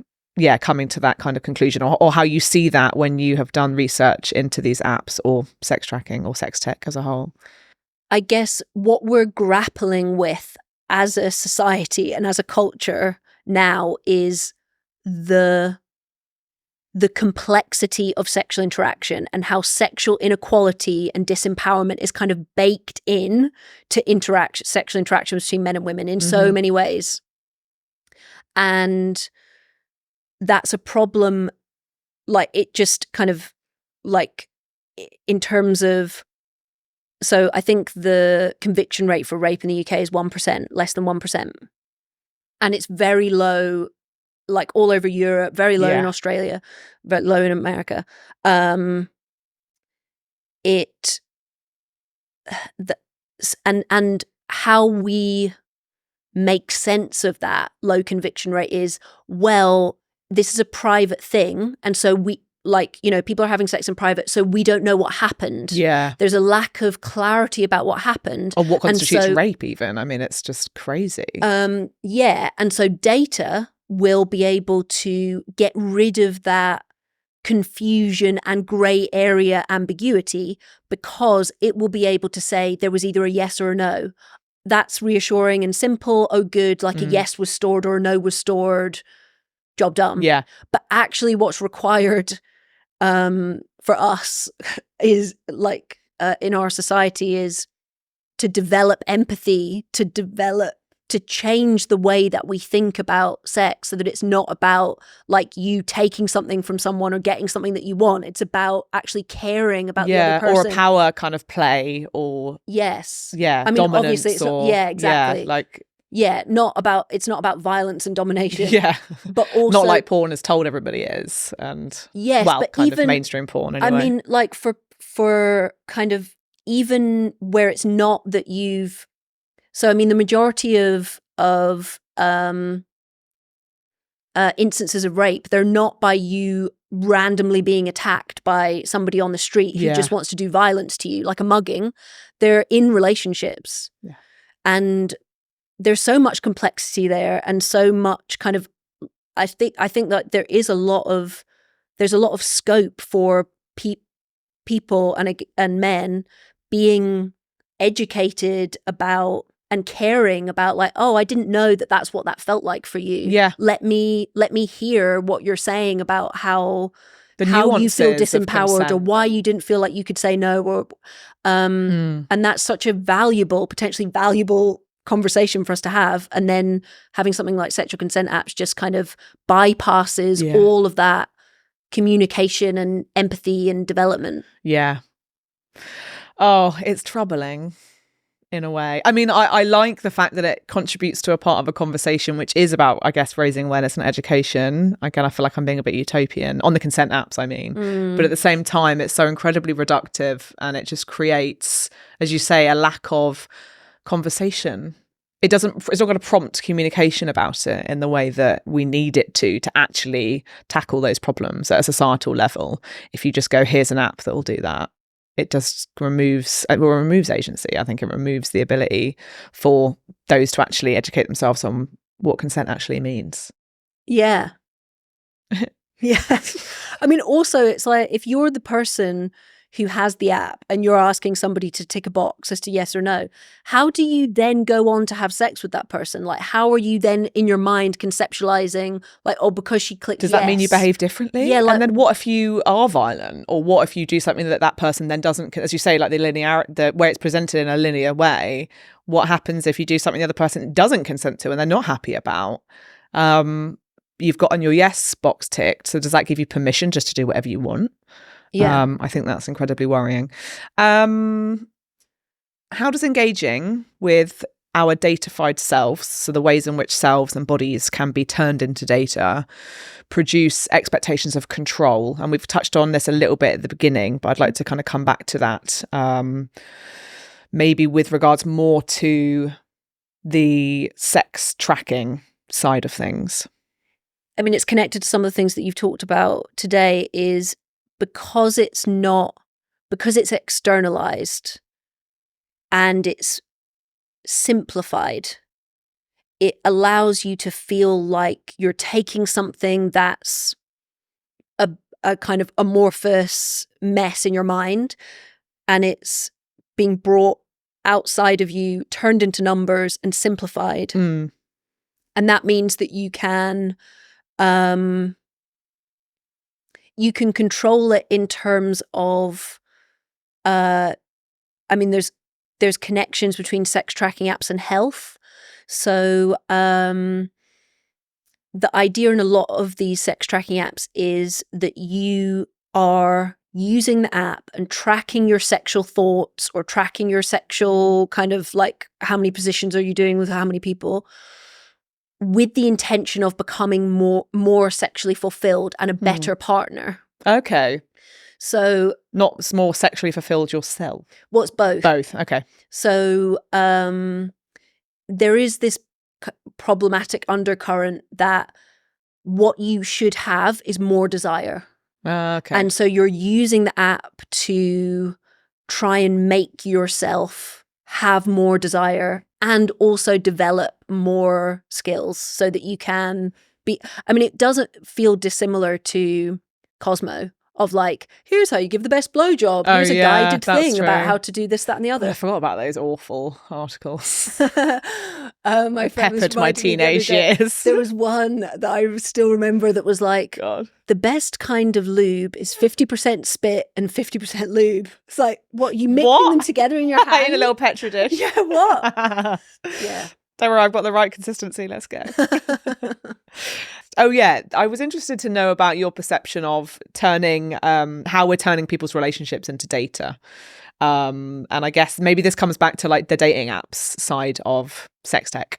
coming to that kind of conclusion, or how you see that when you have done research into these apps or sex tracking or sex tech as a whole? I guess what we're grappling with as a society and as a culture now is the complexity of sexual interaction and how sexual inequality and disempowerment is kind of baked in to sexual interactions between men and women in so many ways. And that's a problem, like it just kind of like in terms of, so I think the conviction rate for rape in the UK is 1%, less than 1%. And it's very low, like all over Europe, very low in Australia, but low in America. And how we make sense of that low conviction rate is, well, this is a private thing, and so we, like, you know, people are having sex in private, so we don't know what happened. Yeah. There's a lack of clarity about what happened. Or what constitutes rape even. I mean, it's just crazy. Yeah. And so data will be able to get rid of that confusion and grey area ambiguity, because it will be able to say there was either a yes or a no. That's reassuring and simple. Oh, good. Like a yes was stored or a no was stored. Job done. Yeah. But actually what's required for us is like in our society is to develop empathy, to change the way that we think about sex, so that it's not about like you taking something from someone or getting something that you want. It's about actually caring about the other person. Or a power kind of play, or yes. Yeah. I mean, dominance, obviously or yeah, exactly. Yeah, like it's not about violence and domination. Yeah. But also not like porn has told everybody is. And yes, well, but kind even of mainstream porn anyway. I mean, like for kind of even where it's not that you've, so I mean the majority of instances of rape, they're not by you randomly being attacked by somebody on the street who just wants to do violence to you, like a mugging. They're in relationships. Yeah. And there's so much complexity there, and so much kind of, I think that there's a lot of scope for people and men being educated about and caring about, like, oh, I didn't know that that's what that felt like for you. Yeah. Let me hear what you're saying about how you feel nuances of disempowered, or consent. why you didn't feel like you could say no, or and that's such a potentially valuable conversation for us to have. And then having something like sexual consent apps just kind of bypasses all of that communication and empathy and development. Yeah. Oh, it's troubling in a way. I mean, I like the fact that it contributes to a part of a conversation which is about, I guess, raising awareness and education. Again, I feel like I'm being a bit utopian on the consent apps, I mean. But at the same time, it's so incredibly reductive, and it just creates, as you say, a lack of conversation. It's not going to prompt communication about it in the way that we need it to actually tackle those problems at a societal level. If you just go, here's an app that will do that, it just removes agency. I think it removes the ability for those to actually educate themselves on what consent actually means. Yeah. Yeah. I mean, also, it's like if you're the person who has the app and you're asking somebody to tick a box as to yes or no, how do you then go on to have sex with that person? Like, how are you then in your mind conceptualizing, like, oh, because she clicked Does that mean you behave differently? Yeah. Like, and then what if you are violent? Or what if you do something that person then doesn't, as you say, like the way it's presented in a linear way? What happens if you do something the other person doesn't consent to and they're not happy about? You've gotten your yes box ticked. So does that give you permission just to do whatever you want? Yeah. I think that's incredibly worrying. How does engaging with our datafied selves, so the ways in which selves and bodies can be turned into data, produce expectations of control? And we've touched on this a little bit at the beginning, but I'd like to kind of come back to that, maybe with regards more to the sex tracking side of things. I mean, it's connected to some of the things that you've talked about today, is because it's externalized and it's simplified, it allows you to feel like you're taking something that's a kind of amorphous mess in your mind, and it's being brought outside of you turned into numbers and simplified. Mm. And that means that you can control it in terms of, I mean, there's connections between sex tracking apps and health. So the idea in a lot of these sex tracking apps is that you are using the app and tracking your sexual thoughts or tracking your sexual kind of like how many positions are you doing with how many people, with the intention of becoming more sexually fulfilled and a better partner. Okay. So not more sexually fulfilled yourself. Well, it's both. Both. Okay. So there is this problematic undercurrent that what you should have is more desire. Okay. And so you're using the app to try and make yourself have more desire and also develop more skills so that you can be, I mean, it doesn't feel dissimilar to Cosmo of like, here's how you give the best blowjob. Here's a guided thing about how to do this, that, and the other. I forgot about those awful articles. My friend peppered my teenage years. There was one that I still remember that was like, God. The best kind of lube is 50% spit and 50% lube. It's like, what, you mixing them together in your hand? In a little Petri dish. Yeah, what? Yeah. Don't worry, I've got the right consistency. Let's go. Oh, yeah. I was interested to know about your perception of turning, how we're turning people's relationships into data. And I guess maybe this comes back to like the dating apps side of sex tech.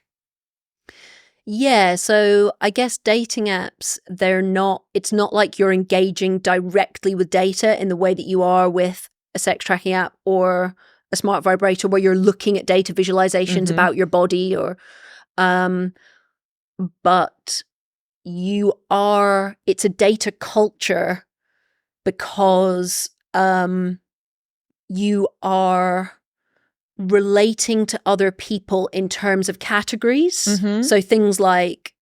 Yeah, so I guess dating apps, it's not like you're engaging directly with data in the way that you are with a sex tracking app or a smart vibrator where you're looking at data visualizations about your body or but it's a data culture because you are relating to other people in terms of categories. So things like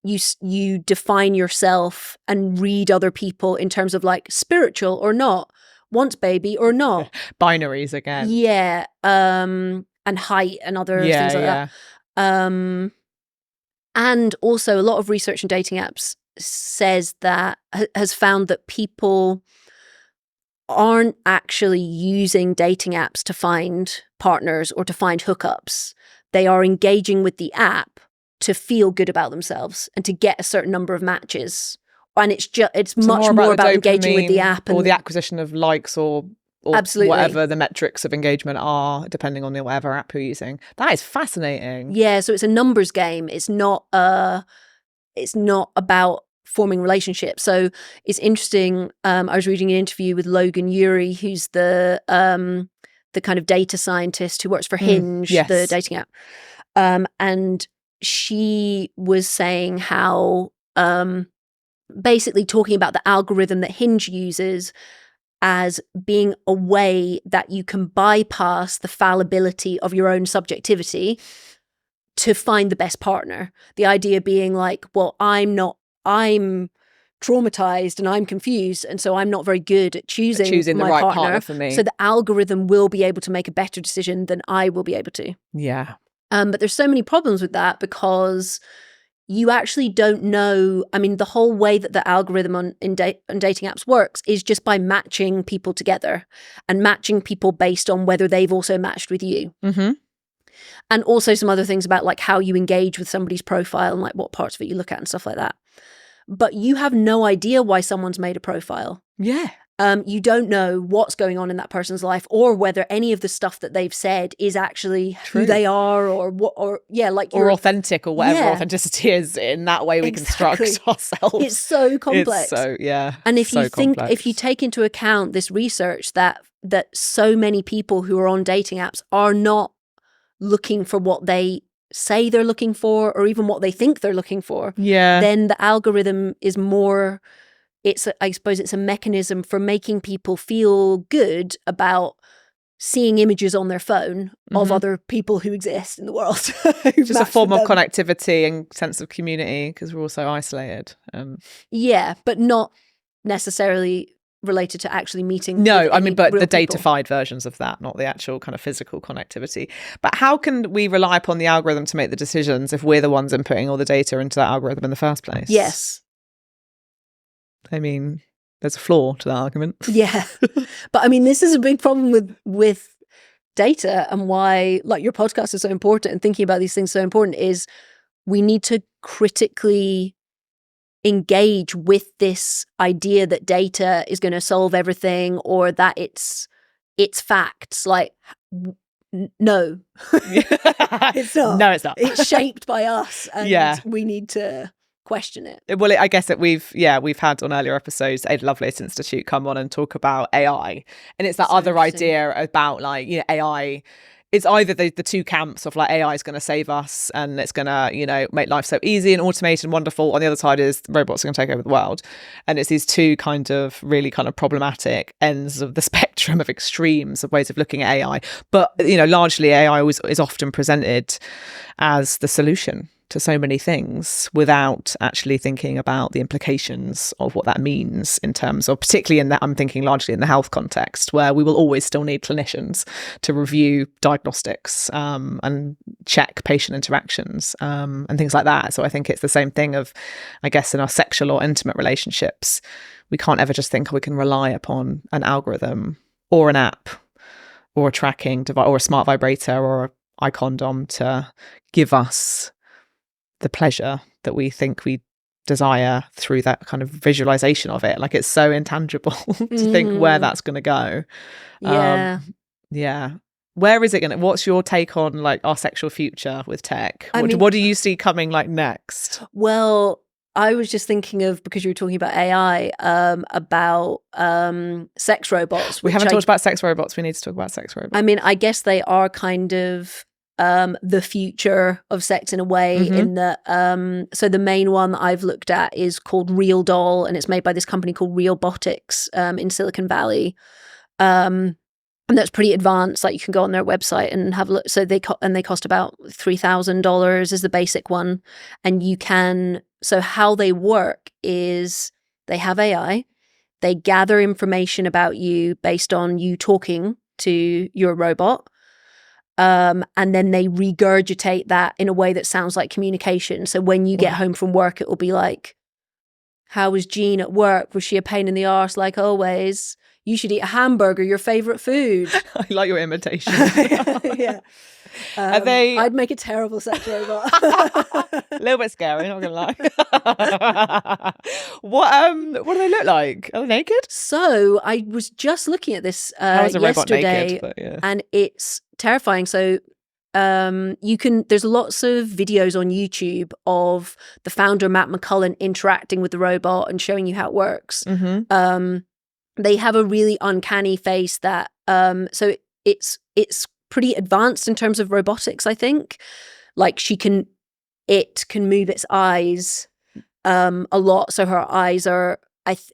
you define yourself and read other people in terms of like spiritual or not, wants baby or not. Binaries again. Yeah. And height and other things like that. And also a lot of research in dating apps has found that people aren't actually using dating apps to find partners or to find hookups. They are engaging with the app to feel good about themselves and to get a certain number of matches. And it's much more about engaging with the app or the acquisition of likes or absolutely whatever the metrics of engagement are, depending on whatever app you're using. That is fascinating. Yeah, so it's a numbers game. It's not about forming relationships. So it's interesting. I was reading an interview with Logan Ury, who's the kind of data scientist who works for Hinge, the dating app. And she was saying how basically talking about the algorithm that Hinge uses as being a way that you can bypass the fallibility of your own subjectivity to find the best partner. The idea being like, well, I'm traumatized and I'm confused, and so I'm not very good at choosing the my right partner for me. So the algorithm will be able to make a better decision than I will be able to. Yeah. But there's so many problems with that because you actually don't know. I mean, the whole way that the algorithm on dating apps works is just by matching people together and matching people based on whether they've also matched with you. And also some other things about like how you engage with somebody's profile and like what parts of it you look at and stuff like that. But you have no idea why someone's made a profile. Yeah. You don't know what's going on in that person's life or whether any of the stuff that they've said is actually who they are or what, or authentic or whatever authenticity is. In that way we construct ourselves. It's so complex. And if if you take into account this research that so many people who are on dating apps are not looking for what they say they're looking for or even what they think they're looking for, then the algorithm is more, I suppose it's a mechanism for making people feel good about seeing images on their phone of other people who exist in the world. Just a form of connectivity and sense of community because we're all so isolated. Yeah, but not necessarily related to actually meeting. No, I mean, but the people. datafied versions of that, not the actual kind of physical connectivity. But how can we rely upon the algorithm to make the decisions if we're the ones inputting all the data into that algorithm in the first place? Yes. I mean, there's a flaw to that argument. Yeah. But I mean, this is a big problem with data, and why like your podcast is so important and thinking about these things so important is we need to critically engage with this idea that data is going to solve everything, or that it's facts. Like, no, it's not. No, it's not. It's shaped by us, and we need to question it. Well, I guess that we've had on earlier episodes Ada Lovelace Institute come on and talk about AI, and it's that other idea about like, you know, AI. It's either the two camps of like AI is going to save us and it's going to, you know, make life so easy and automated and wonderful. On the other side is robots are going to take over the world. And it's these two kind of really kind of problematic ends of the spectrum of extremes of ways of looking at AI. But, you know, largely AI is often presented as the solution to so many things without actually thinking about the implications of what that means in terms of, particularly in that, I'm thinking largely in the health context, where we will always still need clinicians to review diagnostics and check patient interactions and things like that. So I think it's the same thing of, I guess, in our sexual or intimate relationships, we can't ever just think we can rely upon an algorithm or an app or a tracking device or a smart vibrator or an iCondom to give us the pleasure that we think we desire through that kind of visualization of it. Like, it's so intangible to think where that's going to go. Yeah. Where is it going to, what's your take on like our sexual future with tech? What do you see coming like next? Well, I was just thinking of, because you were talking about AI, about sex robots. We haven't talked about sex robots. We need to talk about sex robots. I mean, I guess they are kind of the future of sex in a way, in that so the main one that I've looked at is called Real Doll, and it's made by this company called Realbotics in Silicon Valley, and that's pretty advanced. Like, you can go on their website and have a look. So they cost about $3,000 is the basic one, and you can. So how they work is they have AI, they gather information about you based on you talking to your robot. And then they regurgitate that in a way that sounds like communication. So when you get home from work, it will be like, how was Jean at work? Was she a pain in the arse like always? You should eat a hamburger, your favorite food. I like your imitation. Yeah. I'd make a terrible sex robot. A little bit scary, not gonna lie. What do they look like? Are they naked? So I was just looking at this How is a robot yesterday, naked? But yeah. and it's terrifying. So there's lots of videos on YouTube of the founder Matt McCullen interacting with the robot and showing you how it works. They have a really uncanny face that so it's pretty advanced in terms of robotics, I think. Like, it can move its eyes a lot, so her eyes are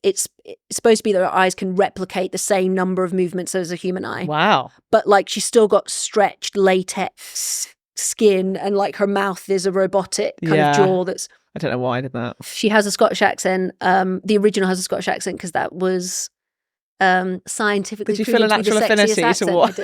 it's supposed to be that her eyes can replicate the same number of movements as a human eye. Wow. But like, she's still got stretched latex skin, and like her mouth is a robotic kind of jaw that's, I don't know why I did that. She has a Scottish accent. The original has a Scottish accent because that was scientifically. Did you feel an actual affinity to what?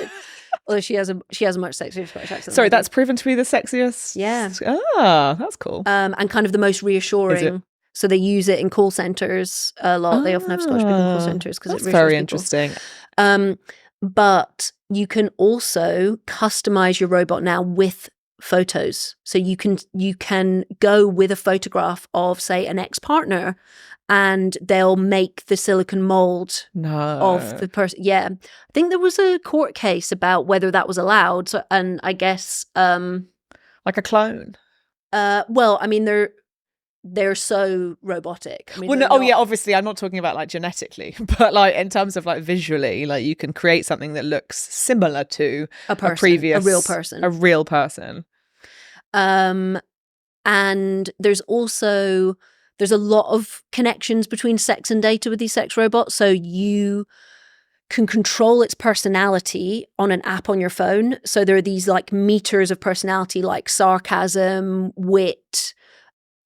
Although she has a much sexier Scottish accent. Sorry, that's proven to be the sexiest? Yeah. Ah, that's cool. And kind of the most reassuring. So they use it in call centres a lot. They often have Scottish people in call centres because it's very interesting. But you can also customize your robot now with photos. So you can go with a photograph of, say, an ex-partner, and they'll make the silicone mold of the person. Yeah. I think there was a court case about whether that was allowed. So, and I guess like a clone. Well, I mean, they're so robotic. I mean, yeah, obviously I'm not talking about like genetically, but like in terms of like visually, like you can create something that looks similar to a real person. And there's a lot of connections between sex and data with these sex robots. So you can control its personality on an app on your phone. So there are these like meters of personality, like sarcasm, wit,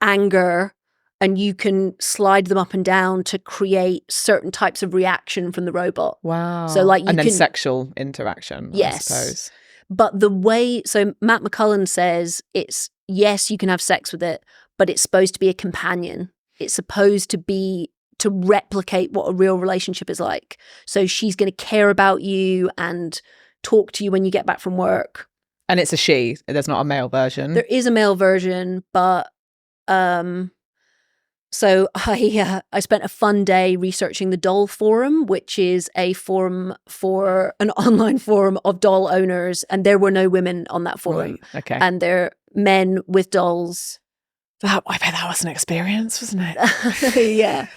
anger, and you can slide them up and down to create certain types of reaction from the robot. Wow. So like and then sexual interaction, yes. I suppose. But the way, so Matt McCullen says it's, yes, you can have sex with it, but it's supposed to be a companion. It's supposed to be to replicate what a real relationship is like. So she's going to care about you and talk to you when you get back from work. And it's a she. There's not a male version. There is a male version, but so I spent a fun day researching the doll forum, which is a forum for an online forum of doll owners, and there were no women on that forum. Right. Okay. And they're men with dolls. I bet that was an experience, wasn't it? Yeah.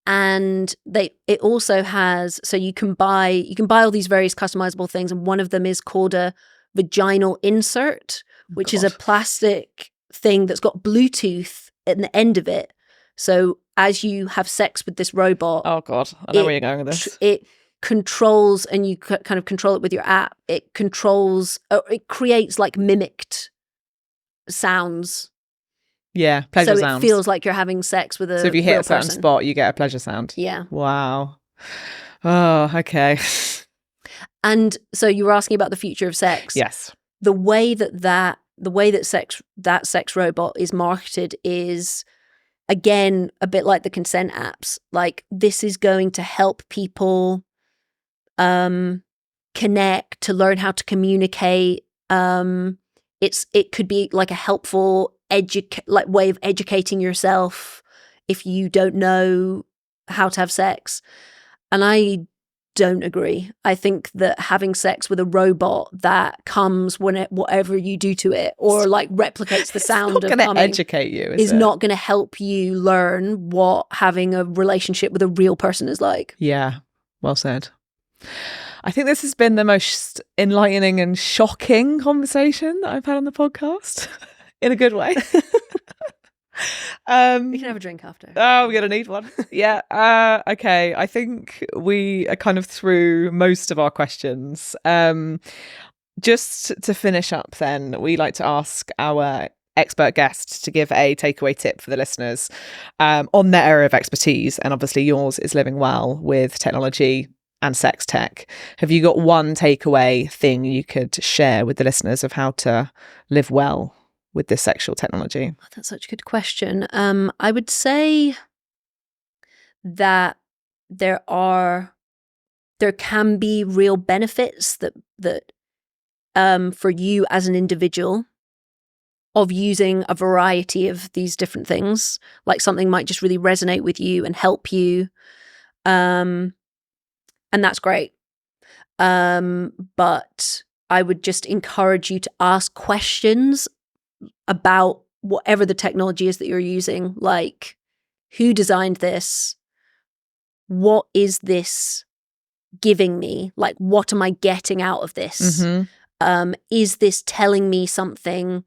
And it also has, so you can buy all these various customizable things, and one of them is called a vaginal insert, which is a plastic thing that's got Bluetooth at the end of it. So as you have sex with this robot, oh god, I know where you're going with this. It controls, and you kind of control it with your app. It controls, it creates like mimicked sounds. Yeah, pleasure sounds. So it feels like you're having sex with a So if you hit a certain person. spot, you get a pleasure sound. Yeah. Wow. Oh, okay. And so you were asking about the future of sex. Yes. The way that sex robot is marketed is, again, a bit like the consent apps. Like, this is going to help people connect, to learn how to communicate. It could be like a helpful way of educating yourself if you don't know how to have sex. And I don't agree. I think that having sex with a robot that comes whatever you do to it, or like replicates the sound of coming, not going to educate you, is not going to help you learn what having a relationship with a real person is like. Yeah, well said. I think this has been the most enlightening and shocking conversation that I've had on the podcast, in a good way. We can have a drink after. Oh, we're going to need one. Yeah. Okay. I think we are kind of through most of our questions. Just to finish up then, we like to ask our expert guests to give a takeaway tip for the listeners on their area of expertise. And obviously yours is living well with technology and sex tech. Have you got one takeaway thing you could share with the listeners of how to live well with this sexual technology? Oh, that's such a good question. I would say that there can be real benefits that for you as an individual of using a variety of these different things. Like, something might just really resonate with you and help you. And that's great. But I would just encourage you to ask questions about whatever the technology is that you're using. Like, who designed this? What is this giving me? Like, what am I getting out of this? Mm-hmm. Is this telling me something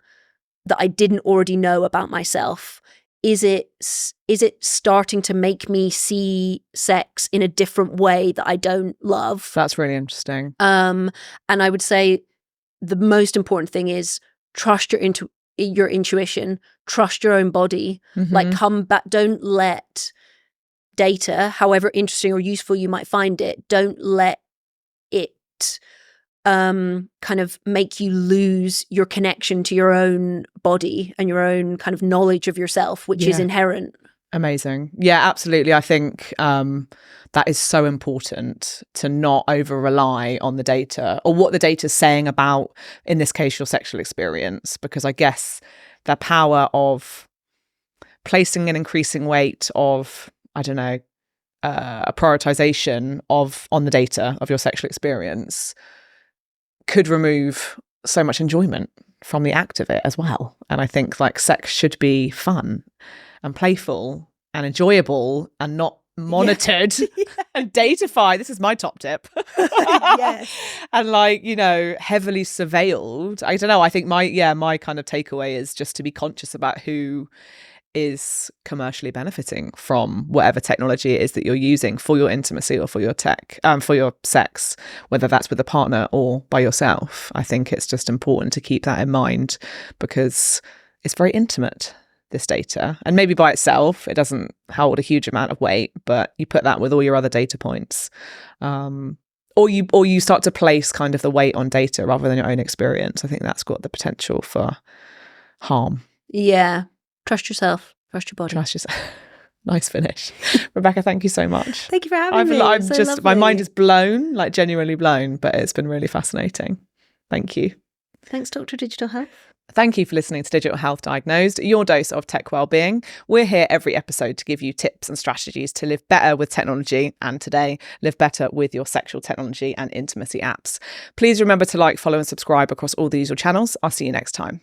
that I didn't already know about myself? Is it starting to make me see sex in a different way that I don't love? That's really interesting. And I would say the most important thing is trust your intuition, trust your own body. Mm-hmm. Like, come back. Don't let data, however interesting or useful you might find it, don't let it kind of make you lose your connection to your own body and your own kind of knowledge of yourself, which is inherent. Amazing. Yeah, absolutely. I think that is so important, to not over rely on the data or what the data is saying about, in this case, your sexual experience, because I guess the power of placing an increasing weight of, I don't know, a prioritization on the data of your sexual experience could remove so much enjoyment from the act of it as well. And I think, like, sex should be fun and playful and enjoyable and not monitored and datafied. This is my top tip. Yes. And, like, you know, heavily surveilled. I don't know. I think my kind of takeaway is just to be conscious about who is commercially benefiting from whatever technology it is that you're using for your intimacy or for your for your sex, whether that's with a partner or by yourself. I think it's just important to keep that in mind because it's very intimate, this data. And maybe by itself, it doesn't hold a huge amount of weight, but you put that with all your other data points. Or you start to place kind of the weight on data rather than your own experience. I think that's got the potential for harm. Yeah. Trust yourself. Trust your body. Trust yourself. Nice finish. Rebecca, thank you so much. Thank you for having me. I'm so just lovely. my mind is blown, like genuinely blown, but it's been really fascinating. Thank you. Thanks, Dr. Digital Health. Thank you for listening to Digital Health Diagnosed, your dose of tech wellbeing. We're here every episode to give you tips and strategies to live better with technology, and today, live better with your sexual technology and intimacy apps. Please remember to like, follow and subscribe across all the usual channels. I'll see you next time.